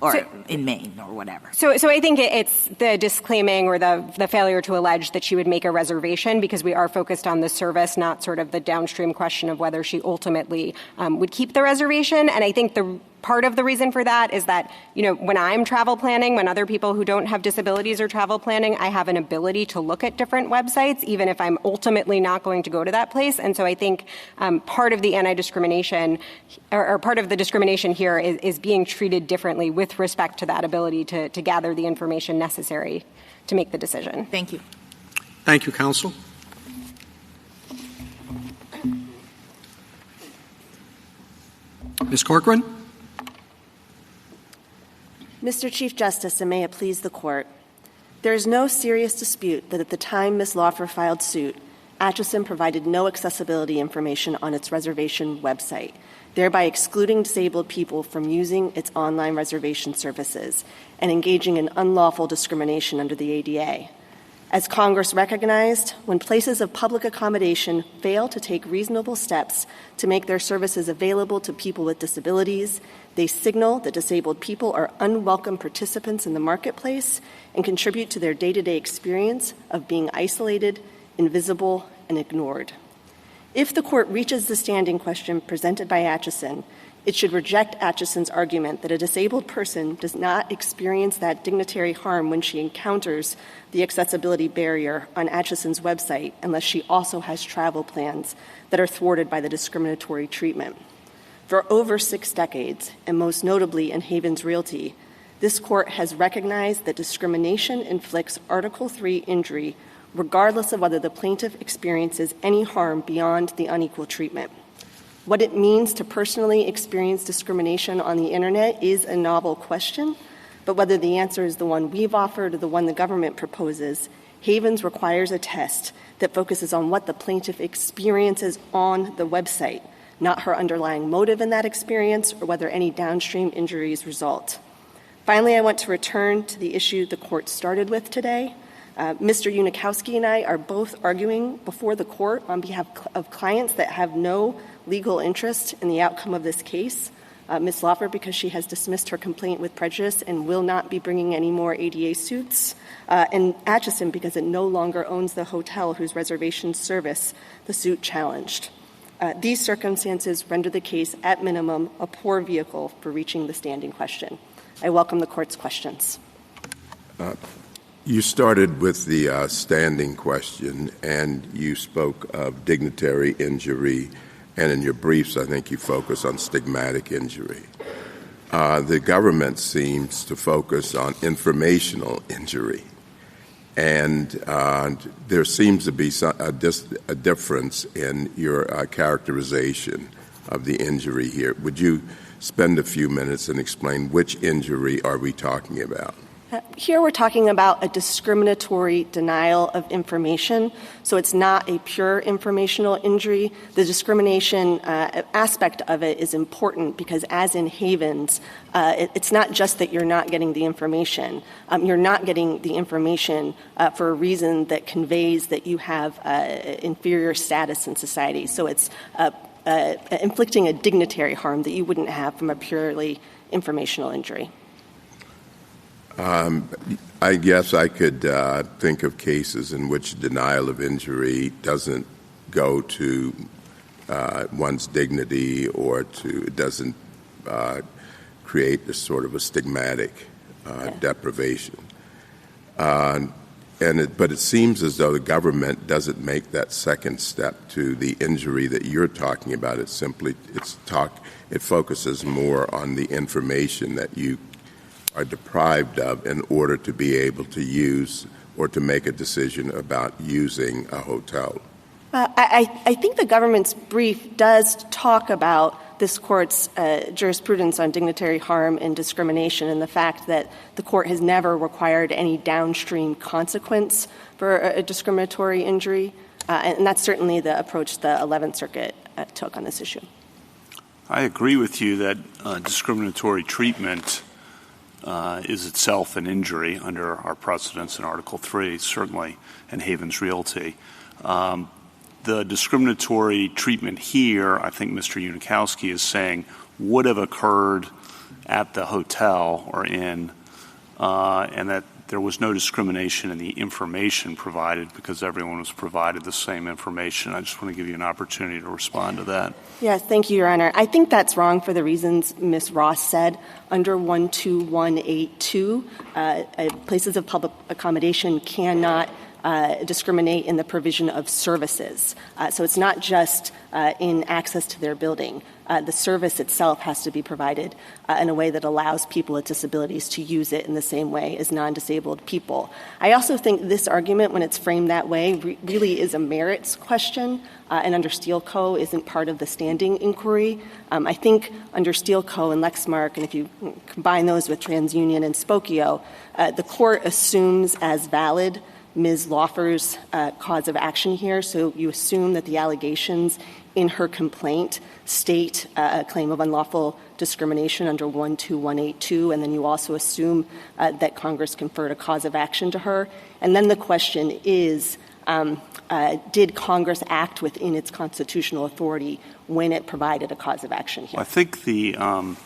Or in Maine or whatever. So I think it's the disclaiming or the failure to allege that she would make a reservation, because we are focused on the service, not sort of the downstream question of whether she ultimately would keep the reservation. And I think part of the reason for that is that, when I'm travel planning, when other people who don't have disabilities are travel planning, I have an ability to look at different websites, even if I'm ultimately not going to go to that place. And so I think part of the anti-discrimination or part of the discrimination here is being treated differently with respect to that ability to gather the information necessary to make the decision. Thank you. Thank you, counsel. Ms. Corcoran? Mr. Chief Justice, and may it please the Court, there is no serious dispute that at the time Ms. Laufer filed suit, Acheson provided no accessibility information on its reservation website, thereby excluding disabled people from using its online reservation services and engaging in unlawful discrimination under the ADA. As Congress recognized, when places of public accommodation fail to take reasonable steps to make their services available to people with disabilities, they signal that disabled people are unwelcome participants in the marketplace and contribute to their day-to-day experience of being isolated, invisible, and ignored. If the Court reaches the standing question presented by Acheson, it should reject Acheson's argument that a disabled person does not experience that dignitary harm when she encounters the accessibility barrier on Acheson's website unless she also has travel plans that are thwarted by the discriminatory treatment. For over 6 decades, and most notably in Havens Realty, this Court has recognized that discrimination inflicts Article III injury regardless of whether the plaintiff experiences any harm beyond the unequal treatment. What it means to personally experience discrimination on the Internet is a novel question, but whether the answer is the one we've offered or the one the government proposes, Havens requires a test that focuses on what the plaintiff experiences on the website, not her underlying motive in that experience or whether any downstream injuries result. Finally, I want to return to the issue the Court started with today. Mr. Unikowski and I are both arguing before the Court on behalf of clients that have no legal interest in the outcome of this case. Ms. Laufer, because she has dismissed her complaint with prejudice and will not be bringing any more ADA suits, and Acheson, because it no longer owns the hotel whose reservation service the suit challenged. These circumstances render the case, at minimum, a poor vehicle for reaching the standing question. I welcome the Court's questions. You started with the standing question, and you spoke of dignitary injury, and in your briefs, I think you focus on stigmatic injury. The government seems to focus on informational injury, and there seems to be a difference in your characterization of the injury here. Would you spend a few minutes and explain which injury are we talking about? Here we're talking about a discriminatory denial of information, so it's not a pure informational injury. The discrimination aspect of it is important because, as in Havens, it's not just that you're not getting the information. You're not getting the information for a reason that conveys that you have inferior status in society. So it's inflicting a dignitary harm that you wouldn't have from a purely informational injury. I guess I could think of cases in which denial of injury doesn't go to one's dignity or it doesn't create this sort of a stigmatic deprivation. But it seems as though the government doesn't make that second step to the injury that you're talking about. It focuses more on the information that you are deprived of in order to be able to use or to make a decision about using a hotel. I think the government's brief does talk about this Court's jurisprudence on dignitary harm and discrimination and the fact that the Court has never required any downstream consequence for a discriminatory injury. And that's certainly the approach the 11th Circuit took on this issue. I agree with you that discriminatory treatment is itself an injury under our precedents in Article 3, certainly, and Havens Realty. The discriminatory treatment here, I think Mr. Unikowski is saying, would have occurred at the hotel or inn, and that there was no discrimination in the information provided because everyone was provided the same information. I just want to give you an opportunity to respond to that. Yes, thank you, Your Honor. I think that's wrong for the reasons Ms. Ross said. Under 12182, places of public accommodation cannot discriminate in the provision of services. So it's not just in access to their building. The service itself has to be provided in a way that allows people with disabilities to use it in the same way as non-disabled people. I also think this argument, when it's framed that way, really is a merits question, and under Steele Co. isn't part of the standing inquiry. I think under Steele Co. and Lexmark, and if you combine those with TransUnion and Spokio, the Court assumes as valid Ms. Laufer's cause of action here. So you assume that the allegations in her complaint state a claim of unlawful discrimination under 12182, and then you also assume that Congress conferred a cause of action to her. And then the question is, did Congress act within its constitutional authority when it provided a cause of action here? I think Mr.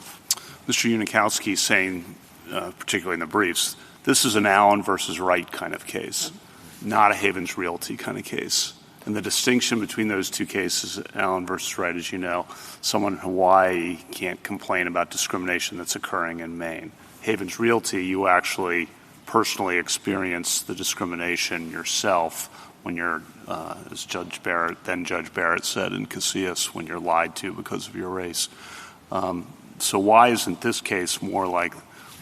Unikowski is saying, particularly in the briefs, this is an Allen versus Wright kind of case, not a Havens Realty kind of case. And the distinction between those two cases, Allen versus Wright, as you know, someone in Hawaii can't complain about discrimination that's occurring in Maine. Havens Realty, you actually personally experience the discrimination yourself when you're, as Judge Barrett said in Casillas, when you're lied to because of your race. So why isn't this case more like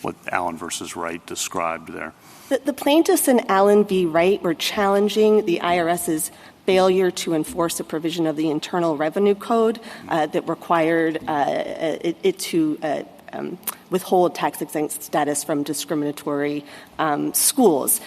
what Allen versus Wright described there? The plaintiffs in Allen v. Wright were challenging the IRS's failure to enforce a provision of the Internal Revenue Code that required it to withhold tax-exempt status from discriminatory schools.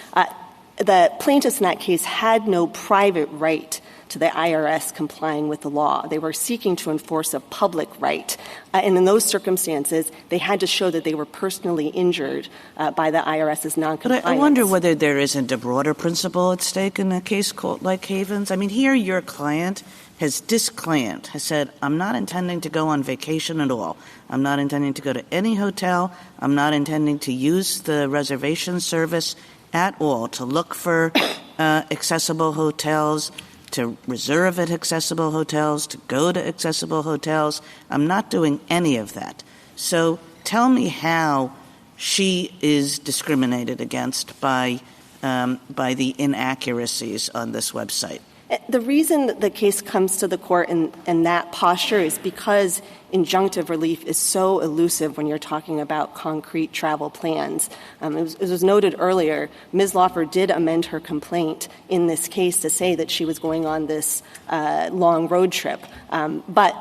The plaintiffs in that case had no private right to the IRS complying with the law. They were seeking to enforce a public right. And in those circumstances, they had to show that they were personally injured by the IRS's noncompliance. But I wonder whether there isn't a broader principle at stake in a case like Havens. I mean, here your client has disclaimed, has said, I'm not intending to go on vacation at all. I'm not intending to go to any hotel. I'm not intending to use the reservation service at all, to look for accessible hotels, to reserve at accessible hotels, to go to accessible hotels. I'm not doing any of that. So tell me how she is discriminated against by the inaccuracies on this website. The reason that the case comes to the court in that posture is because injunctive relief is so elusive when you're talking about concrete travel plans. As was noted earlier, Ms. Laufer did amend her complaint in this case to say that she was going on this long road trip. But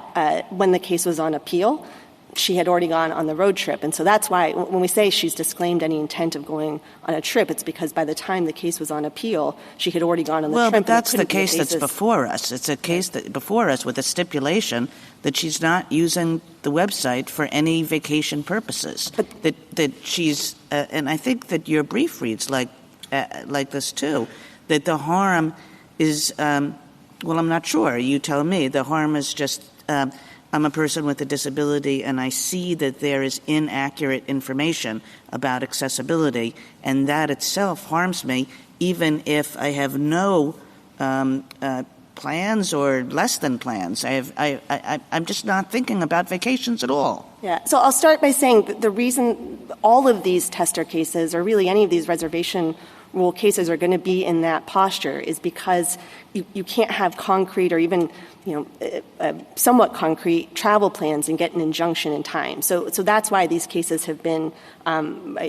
when the case was on appeal, she had already gone on the road trip. And so that's why when we say she's disclaimed any intent of going on a trip, it's because by the time the case was on appeal, she had already gone on the trip. Well, that's the case that's before us. It's a case that before us with a stipulation that she's not using the website for any vacation purposes. That she's and I think that your brief reads like this too, that the harm is well, I'm not sure. You tell me. The harm is just I'm a person with a disability, and I see that there is inaccurate information about accessibility, and that itself harms me, even if I have no plans or less than plans. I'm just not thinking about vacations at all. Yeah. So I'll start by saying that the reason all of these tester cases, or really any of these reservation rule cases are going to be in that posture is because you can't have concrete or even somewhat concrete travel plans and get an injunction in time. So that's why these cases have been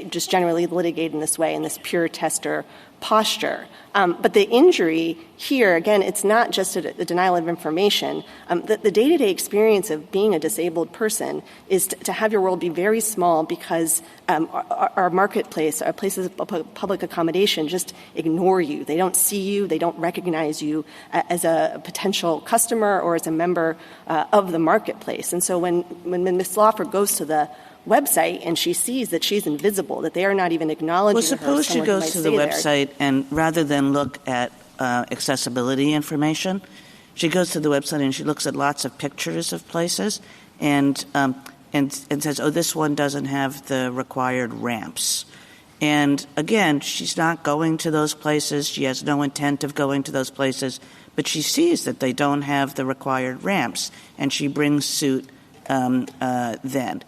just generally litigated in this way, in this pure tester posture. But the injury here, again, it's not just a denial of information. The day-to-day experience of being a disabled person is to have your world be very small because our marketplace, our places of public accommodation just ignore you. They don't see you. They don't recognize you as a potential customer or as a member of the marketplace. And so when Ms. Laufer goes to the website and she sees that she's invisible, that they are not even acknowledging her. Well, suppose she goes to the website and rather than look at accessibility information, she goes to the website and she looks at lots of pictures of places and says, oh, this one doesn't have the required ramps. And again, she's not going to those places. She has no intent of going to those places, but she sees that they don't have the required ramps and she brings suit then.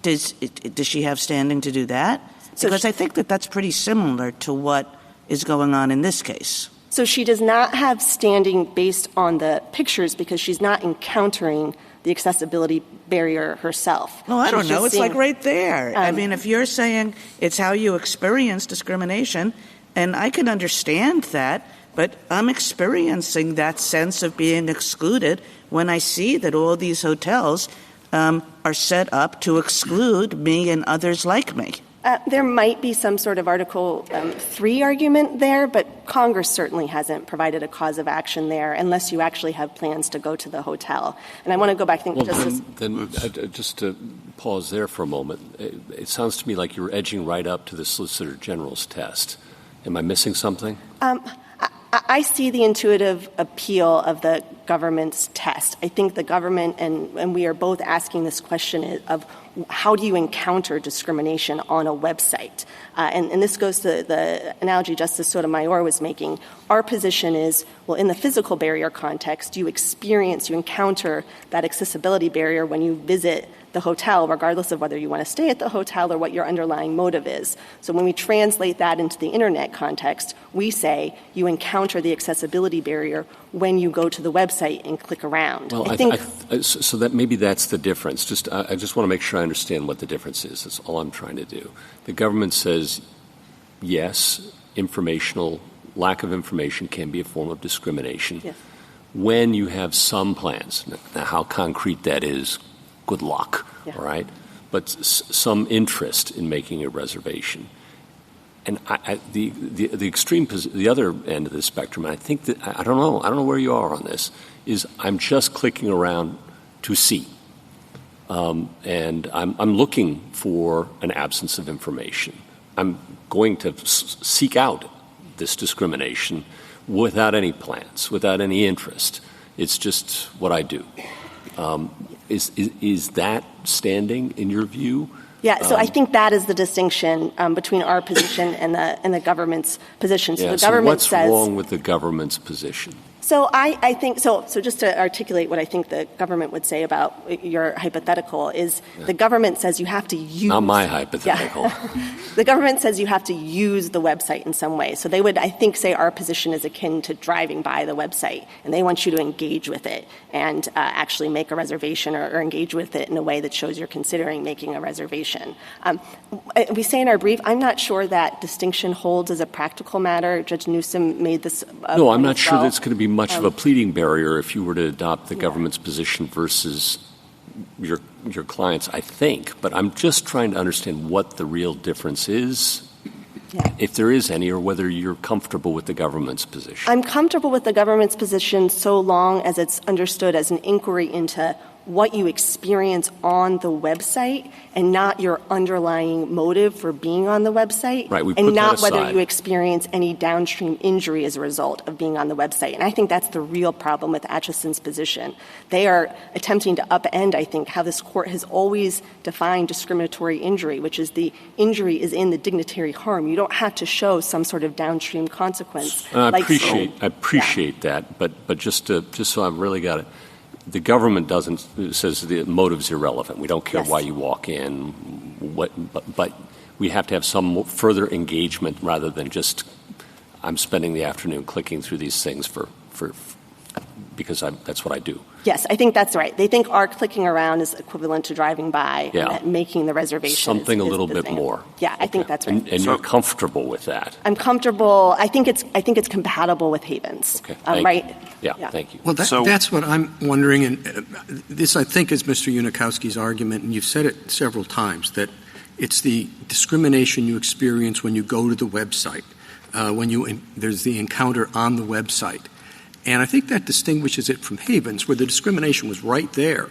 Does she have standing to do that? Because I think that that's pretty similar to what is going on in this case. So she does not have standing based on the pictures because she's not encountering the accessibility barrier herself. Well, I don't know. It's like right there. I mean, if you're saying it's how you experience discrimination, and I can understand that, but I'm experiencing that sense of being excluded when I see that all these hotels are set up to exclude me and others like me. There might be some sort of Article 3 argument there, but Congress certainly hasn't provided a cause of action there unless you actually have plans to go to the hotel. And I want to go back to just to pause there for a moment. It sounds to me like you're edging right up to the Solicitor General's test. Am I missing something? I see the intuitive appeal of the government's test. I think the government, and we are both asking this question of how do you encounter discrimination on a website? And this goes to the analogy Justice Sotomayor was making. Our position is, well, in the physical barrier context, you encounter that accessibility barrier when you visit the hotel, regardless of whether you want to stay at the hotel or what your underlying motive is. So when we translate that into the Internet context, we say you encounter the accessibility barrier when you go to the website and click around. Well, so that maybe that's the difference. I just want to make sure I understand what the difference is. That's all I'm trying to do. The government says, yes, lack of information can be a form of discrimination. Yes. When you have some plans. Now, how concrete that is, good luck, all right? But some interest in making a reservation. And the extreme, the other end of the spectrum, and I think that, I don't know where you are on this, is I'm just clicking around to see. And I'm looking for an absence of information. I'm going to seek out this discrimination without any plans, without any interest. It's just what I do. Is that standing in your view? Yeah, so I think that is the distinction between our position and the government's position. So the government what's wrong with the government's position? So I think so just to articulate what I think the government would say about your hypothetical is the government says you have to use... Not my hypothetical. Yeah. The government says you have to use the website in some way. So they would, I think, say our position is akin to driving by the website, and they want you to engage with it and actually make a reservation or engage with it in a way that shows you're considering making a reservation. We say in our brief, I'm not sure that distinction holds as a practical matter. Judge Newsom made this No, I'm not sure that's going to be much of a pleading barrier if you were to adopt the government's position versus your clients, I think. But I'm just trying to understand what the real difference is, if there is any, or whether you're comfortable with the government's position. I'm comfortable with the government's position so long as it's understood as an inquiry into what you experience on the website and not your underlying motive for being on the website, right, and not whether you experience any downstream injury as a result of being on the website. And I think that's the real problem with Acheson's position. They are attempting to upend, I think, how this court has always defined discriminatory injury, which is the injury is in the dignitary harm. You don't have to show some sort of downstream consequence. I appreciate that, but just so I've really got it. The government says the motive's irrelevant. We don't care why you walk in, but we have to have some further engagement rather than just I'm spending the afternoon clicking through these things because that's what I do. Yes, I think that's right. They think our clicking around is equivalent to driving by and that making the reservation. Something a little bit more. Yeah, I think that's right. And you're comfortable with that? I'm comfortable. I think it's compatible with Havens. Okay. Right? Yeah, thank you. Well, that's what I'm wondering, and this, I think, is Mr. Unikowski's argument, and you've said it several times, that it's the discrimination you experience when you go to the website, there's the encounter on the website. And I think that distinguishes it from Havens, where the discrimination was right there.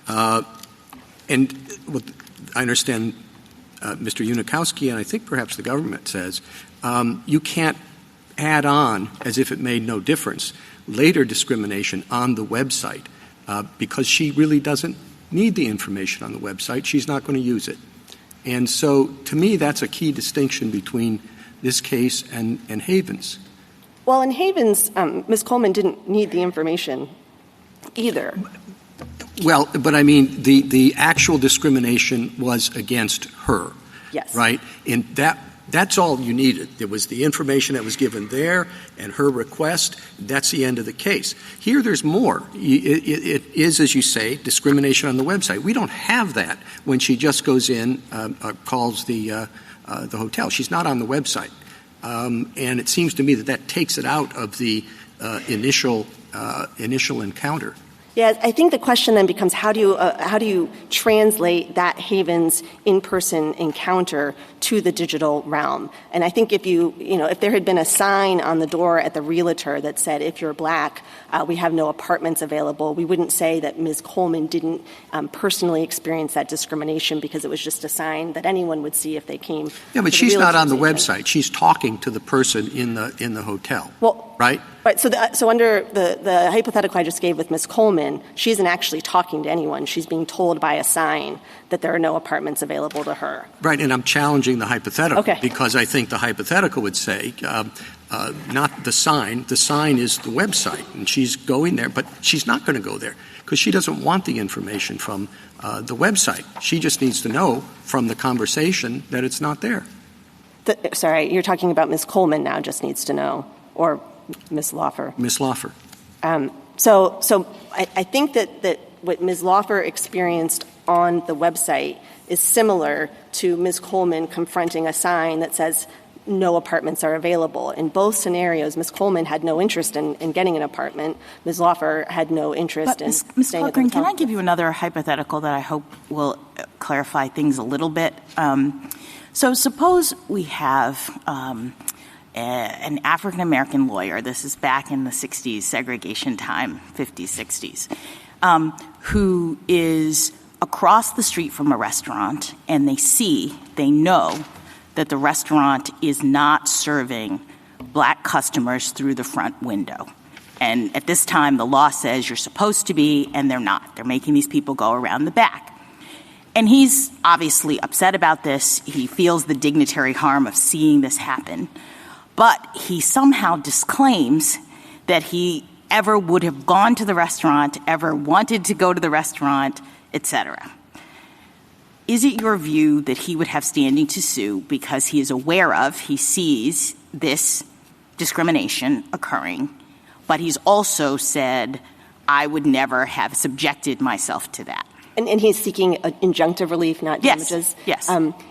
And what I understand Mr. Unikowski, and I think perhaps the government says, you can't add on, as if it made no difference, later discrimination on the website because she really doesn't need the information on the website. She's not going to use it. And so, to me, that's a key distinction between this case and Havens. Well, in Havens, Ms. Coleman didn't need the information either. Well, but I mean, the actual discrimination was against her. Yes. Right? And that's all you needed. There was the information that was given there and her request. That's the end of the case. Here there's more. It is, as you say, discrimination on the website. We don't have that when she just goes in, calls the hotel. She's not on the website. And it seems to me that takes it out of the initial encounter. Yeah, I think the question then becomes how do you translate that Havens in-person encounter to the digital realm? And I think if there had been a sign on the door at the realtor that said, if you're black, we have no apartments available, we wouldn't say that Ms. Coleman didn't personally experience that discrimination because it was just a sign that anyone would see if they came. Yeah, but she's not on the website. She's talking to the person in the hotel. Well, right? Right. So under the hypothetical I just gave with Ms. Coleman, she isn't actually talking to anyone. She's being told by a sign that there are no apartments available to her. Right, and I'm challenging the hypothetical because I think the hypothetical would say not the sign. The sign is the website, and she's going there, but she's not going to go there because she doesn't want the information from the website. She just needs to know from the conversation that it's not there. Sorry, you're talking about Ms. Coleman now just needs to know, or Ms. Laufer. Ms. Laufer. So I think that what Ms. Laufer experienced on the website is similar to Ms. Coleman confronting a sign that says no apartments are available. In both scenarios, Ms. Coleman had no interest in getting an apartment. Ms. Laufer had no interest in Ms. staying Corcoran, at the hotel. can I give you another hypothetical that I hope will clarify things a little bit? So suppose we have an African-American lawyer, this is back in the 60s, segregation time, 50s, 60s, who is across the street from a restaurant, and they know that the restaurant is not serving black customers through the front window. And at this time, the law says you're supposed to be, and they're not. They're making these people go around the back. And he's obviously upset about this. He feels the dignitary harm of seeing this happen. But he somehow disclaims that he ever would have gone to the restaurant, ever wanted to go to the restaurant, etc. Is it your view that he would have standing to sue because he sees this discrimination occurring, but he's also said, I would never have subjected myself to that? And he's seeking injunctive relief, not damages? Yes.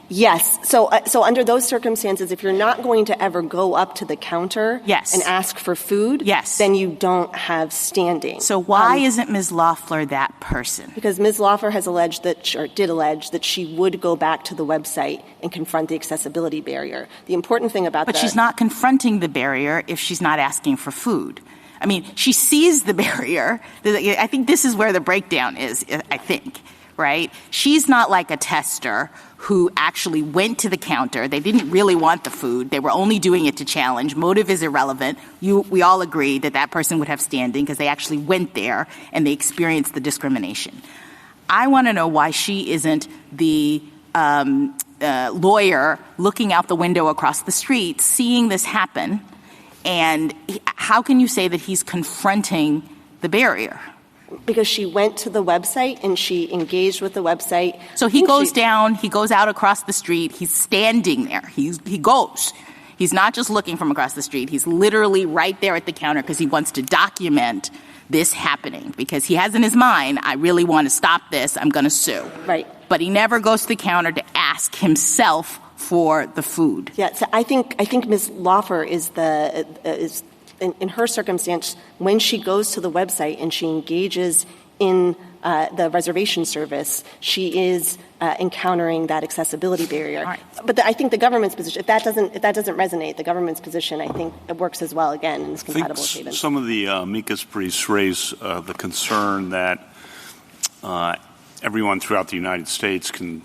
Yes. So under those circumstances, if you're not going to ever go up to the counter and ask for food, then you don't have standing. So why isn't Ms. Laufer that person? Because Ms. Laufer has did allege that she would go back to the website and confront the accessibility barrier. The important thing about But she's not confronting the barrier if she's not asking for food. I mean, she sees the barrier. I think this is where the breakdown is, I think, right? She's not like a tester who actually went to the counter. They didn't really want the food. They were only doing it to challenge. Motive is irrelevant. We all agree that person would have standing because they actually went there and they experienced the discrimination. I want to know why she isn't the lawyer looking out the window across the street, seeing this happen. And how can you say that he's confronting the barrier? Because she went to the website and she engaged with the website. So he goes down, he goes out across the street, he's standing there. He goes. He's not just looking from across the street. He's literally right there at the counter because he wants to document this happening because he has in his mind, I really want to stop this, I'm going to sue. Right. But he never goes to the counter to ask himself for the food. Yeah, so I think Ms. Laufer is in her circumstance, when she goes to the website and she engages in the reservation service, she is encountering that accessibility barrier. Right. But I think the government's position, if that doesn't resonate, the government's position, I think, it works as well, again, and is compatible with Havens. Some of the amicus briefs raise the concern that everyone throughout the United States can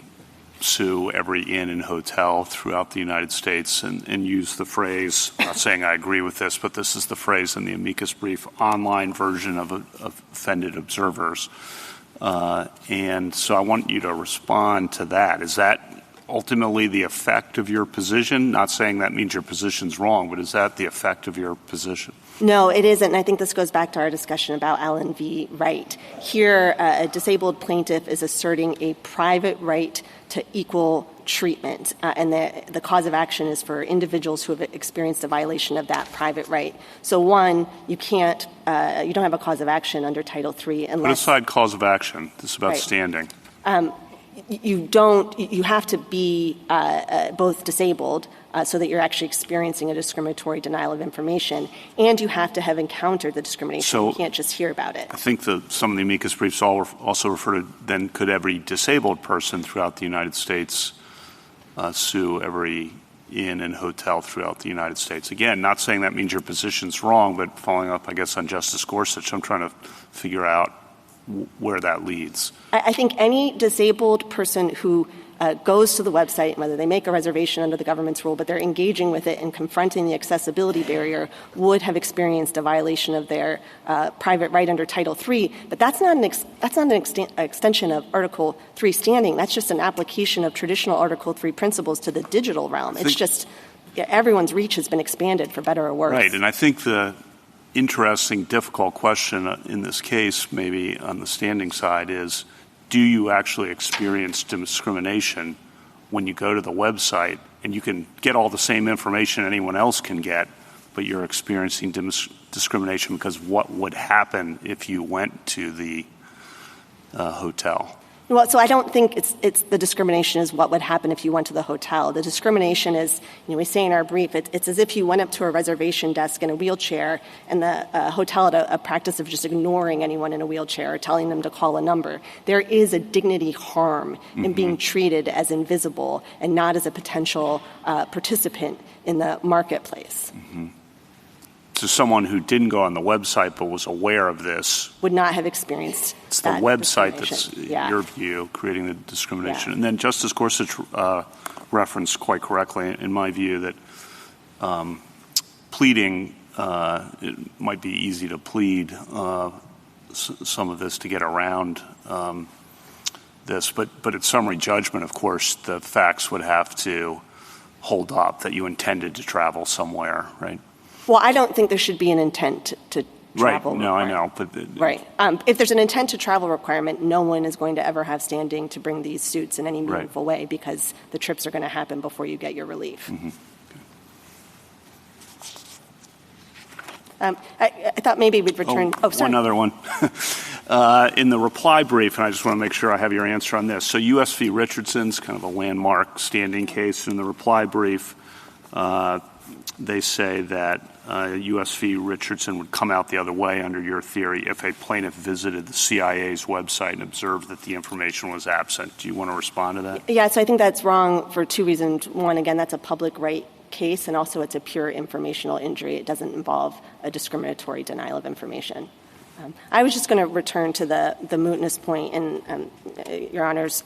sue every inn and hotel throughout the United States and use the phrase, I'm not saying I agree with this, but this is the phrase in the amicus brief, online version of offended observers. And so I want you to respond to that. Is that ultimately the effect of your position? Not saying that means your position's wrong, but is that the effect of your position? No, it isn't. And I think this goes back to our discussion about Allen v. Wright. Here, a disabled plaintiff is asserting a private right to equal treatment. And the cause of action is for individuals who have experienced a violation of that private right. So one, you don't have a cause of action under Title III unless— Put aside cause of action. This is about standing. You have to be both disabled so that you're actually experiencing a discriminatory denial of information, and you have to have encountered the discrimination. So you can't just hear about it. I think some of the amicus briefs also refer to then could every disabled person throughout the United States sue every inn and hotel throughout the United States. Again, not saying that means your position's wrong, but following up, I guess, on Justice Gorsuch, I'm trying to figure out where that leads. I think any disabled person who goes to the website, whether they make a reservation under the government's rule, but they're engaging with it and confronting the accessibility barrier, would have experienced a violation of their private right under Title III. But that's not an extension of Article III standing. That's just an application of traditional Article III principles to the digital realm. It's just everyone's reach has been expanded, for better or worse. Right, and I think the interesting, difficult question in this case, maybe on the standing side, is do you actually experience discrimination when you go to the website and you can get all the same information anyone else can get, but you're experiencing discrimination because what would happen if you went to the hotel? Well, so I don't think it's the discrimination is what would happen if you went to the hotel. The discrimination is, we say in our brief, it's as if you went up to a reservation desk in a wheelchair and the hotel had a practice of just ignoring anyone in a wheelchair or telling them to call a number. There is a dignity harm in being treated as invisible and not as a potential participant in the marketplace. So someone who didn't go on the website but was aware of this would not have experienced it's the website that's, in your view, creating the discrimination. And then Justice Gorsuch referenced quite correctly, in my view, that pleading, it might be easy to plead some of this to get around this, but at summary judgment, of course, the facts would have to hold up that you intended to travel somewhere, right? Well, I don't think there should be an intent to travel. Right. No, I know. But right. If there's an intent to travel requirement, no one is going to ever have standing to bring these suits in any meaningful way because the trips are going to happen before you get your relief. I thought maybe we'd return. Sorry. One other one. In the reply brief, and I just want to make sure I have your answer on this. So U.S. v. Richardson's kind of a landmark standing case. In the reply brief, they say that U.S. v. Richardson would come out the other way under your theory if a plaintiff visited the CIA's website and observed that the information was absent. Do you want to respond to that? Yeah, so I think that's wrong for two reasons. One, again, that's a public right case, and also it's a pure informational injury. It doesn't involve a discriminatory denial of information. I was just going to return to the mootness point and Your Honor's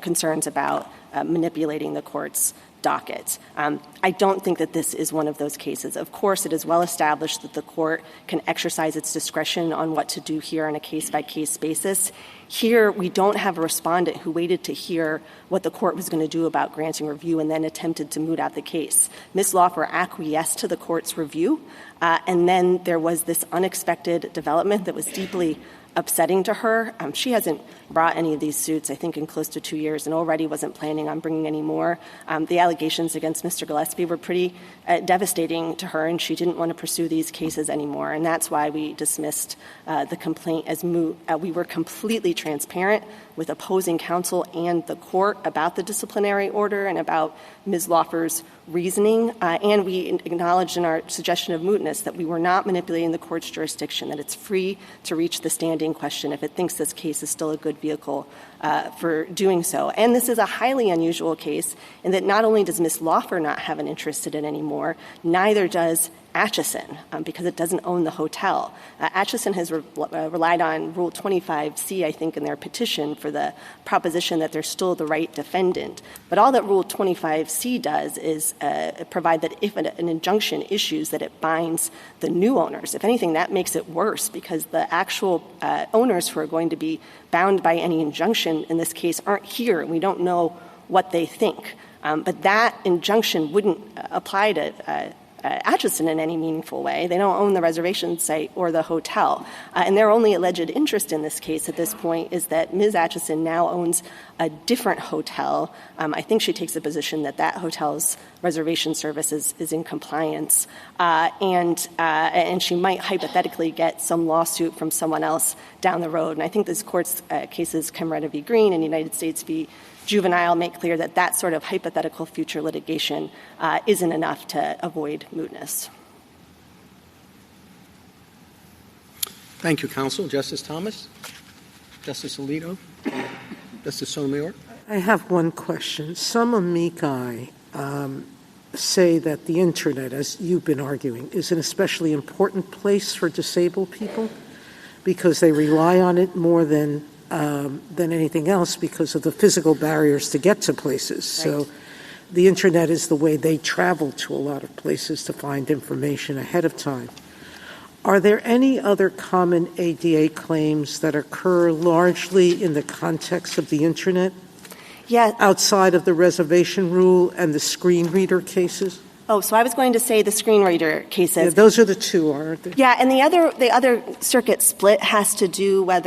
concerns about manipulating the court's docket. I don't think that this is one of those cases. Of course, it is well established that the court can exercise its discretion on what to do here on a case-by-case basis. Here, we don't have a respondent who waited to hear what the court was going to do about granting review and then attempted to moot out the case. Ms. Laufer acquiesced to the court's review, and then there was this unexpected development that was deeply upsetting to her. She hasn't brought any of these suits, I think, in close to 2 years, and already wasn't planning on bringing any more. The allegations against Mr. Gillespie were pretty devastating to her, and she didn't want to pursue these cases anymore. And that's why we dismissed the complaint as moot. We were completely transparent with opposing counsel and the court about the disciplinary order and about Ms. Laufer's reasoning, and we acknowledged in our suggestion of mootness that we were not manipulating the court's jurisdiction, that it's free to reach the standing question if it thinks this case is still a good vehicle for doing so. And this is a highly unusual case in that not only does Ms. Laufer not have an interest in it anymore, neither does Acheson, because it doesn't own the hotel. Acheson has relied on Rule 25C, I think, in their petition for the proposition that they're still the right defendant. But all that Rule 25C does is provide that if an injunction issues, that it binds the new owners. If anything, that makes it worse, because the actual owners who are going to be bound by any injunction in this case aren't here, and we don't know what they think. But that injunction wouldn't apply to Acheson in any meaningful way. They don't own the reservation site or the hotel. And their only alleged interest in this case at this point is that Ms. Acheson now owns a different hotel. I think she takes the position that that hotel's reservation service is in compliance. And she might hypothetically get some lawsuit from someone else down the road. And I think this court's cases, Camerata v. Green and United States v. Juvenile, make clear that that sort of hypothetical future litigation isn't enough to avoid mootness. Thank you, counsel. Justice Thomas? Justice Alito? Justice Sotomayor? I have one question. Some amici say that the Internet, as you've been arguing, is an especially important place for disabled people because they rely on it more than anything else because of the physical barriers to get to places. Right. So the Internet is the way they travel to a lot of places to find information ahead of time. Are there any other common ADA claims that occur largely in the context of the Internet? Yeah. Outside of the reservation rule and the screen reader cases? Oh, so I was going to say the screen reader cases. Yeah, those are the two, aren't they? Yeah, and the other circuit split has to do with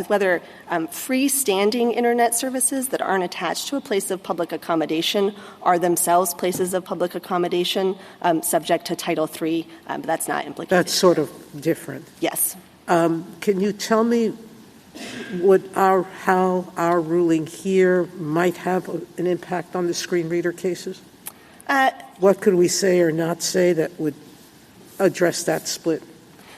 whether freestanding Internet services that aren't attached to a place of public accommodation are themselves places of public accommodation subject to Title III, but that's not implicated. That's sort of different. Yes. Can you tell me how our ruling here might have an impact on the screen reader cases? What could we say or not say that would address that split?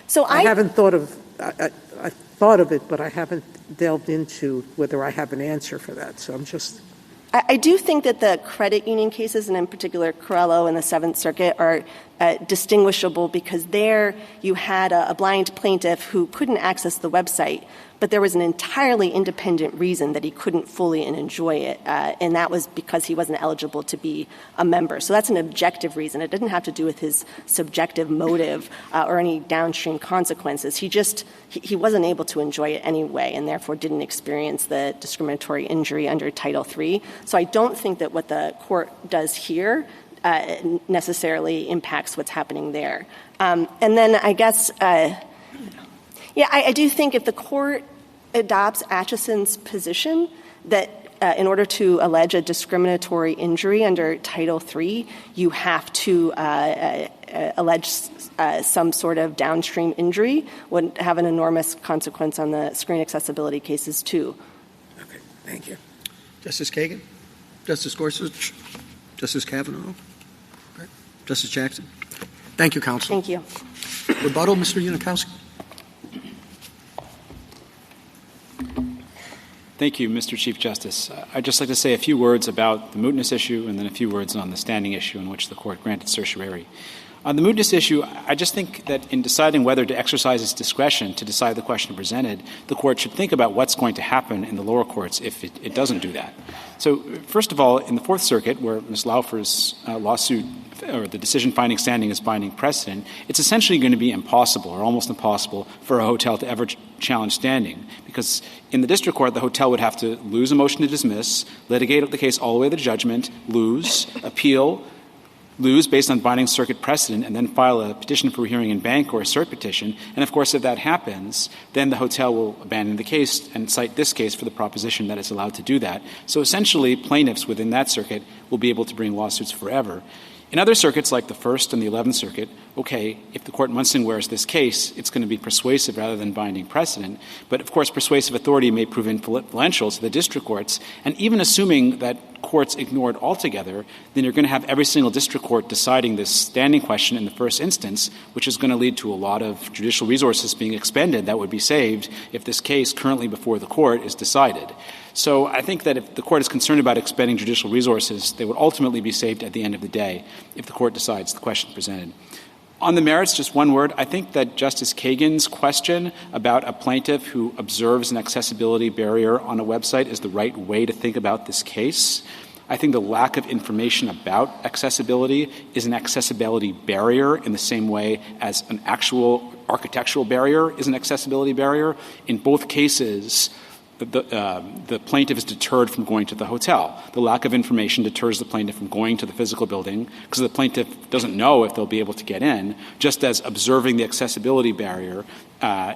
So I haven't thought of I thought of it, but I haven't delved into whether I have an answer for that. So I'm just. I do think that the credit union cases, and in particular Corello and the Seventh Circuit, are distinguishable because there you had a blind plaintiff who couldn't access the website, but there was an entirely independent reason that he couldn't fully enjoy it, and that was because he wasn't eligible to be a member. So that's an objective reason. It didn't have to do with his subjective motive or any downstream consequences. He wasn't able to enjoy it anyway and therefore didn't experience the discriminatory injury under Title III. So I don't think that what the court does here necessarily impacts what's happening there. And then I guess, I do think if the court adopts Acheson's position that in order to allege a discriminatory injury under Title III, you have to allege some sort of downstream injury, would have an enormous consequence on the screen accessibility cases, too. Okay, thank you. Justice Kagan? Justice Gorsuch? Justice Kavanaugh? Okay. Justice Jackson? Thank you, counsel. Thank you. Rebuttal, Mr. Unikowski? Thank you, Mr. Chief Justice. I'd just like to say a few words about the mootness issue and then a few words on the standing issue in which the court granted certiorari. On the mootness issue, I just think that in deciding whether to exercise its discretion to decide the question presented, the court should think about what's going to happen in the lower courts if it doesn't do that. So, first of all, in the Fourth Circuit, where Ms. Laufer's lawsuit or the decision finding standing is binding precedent, it's essentially going to be impossible or almost impossible for a hotel to ever challenge standing, because in the district court, the hotel would have to lose a motion to dismiss, litigate the case all the way to judgment, lose, appeal, lose based on binding circuit precedent, and then file a petition for hearing in bank or a cert petition. And, of course, if that happens, then the hotel will abandon the case and cite this case for the proposition that it's allowed to do that. So essentially, plaintiffs within that circuit will be able to bring lawsuits forever. In other circuits, like the First and the 11th Circuit, okay, if the court in Munsingware is this case, it's going to be persuasive rather than binding precedent. But, of course, persuasive authority may prove influential to the district courts. And even assuming that courts ignore it altogether, then you're going to have every single district court deciding this standing question in the first instance, which is going to lead to a lot of judicial resources being expended that would be saved if this case currently before the court is decided. So I think that if the court is concerned about expending judicial resources, they would ultimately be saved at the end of the day if the court decides the question presented. On the merits, just one word. I think that Justice Kagan's question about a plaintiff who observes an accessibility barrier on a website is the right way to think about this case. I think the lack of information about accessibility is an accessibility barrier in the same way as an actual architectural barrier is an accessibility barrier. In both cases, the plaintiff is deterred from going to the hotel. The lack of information deters the plaintiff from going to the physical building because the plaintiff doesn't know if they'll be able to get in, just as observing the accessibility barrier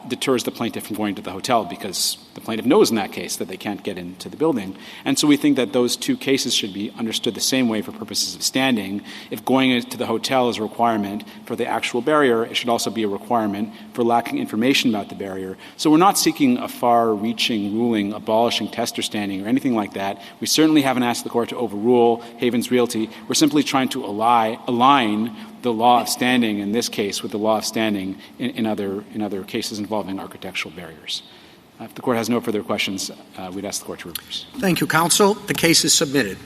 deters the plaintiff from going to the hotel because the plaintiff knows in that case that they can't get into the building. And so we think that those two cases should be understood the same way for purposes of standing. If going to the hotel is a requirement for the actual barrier, it should also be a requirement for lacking information about the barrier. So we're not seeking a far-reaching ruling abolishing tester standing or anything like that. We certainly haven't asked the court to overrule Havens Realty. We're simply trying to align the law of standing in this case with the law of standing in other cases involving architectural barriers. If the court has no further questions, we'd ask the court to reverse. Thank you, counsel. The case is submitted.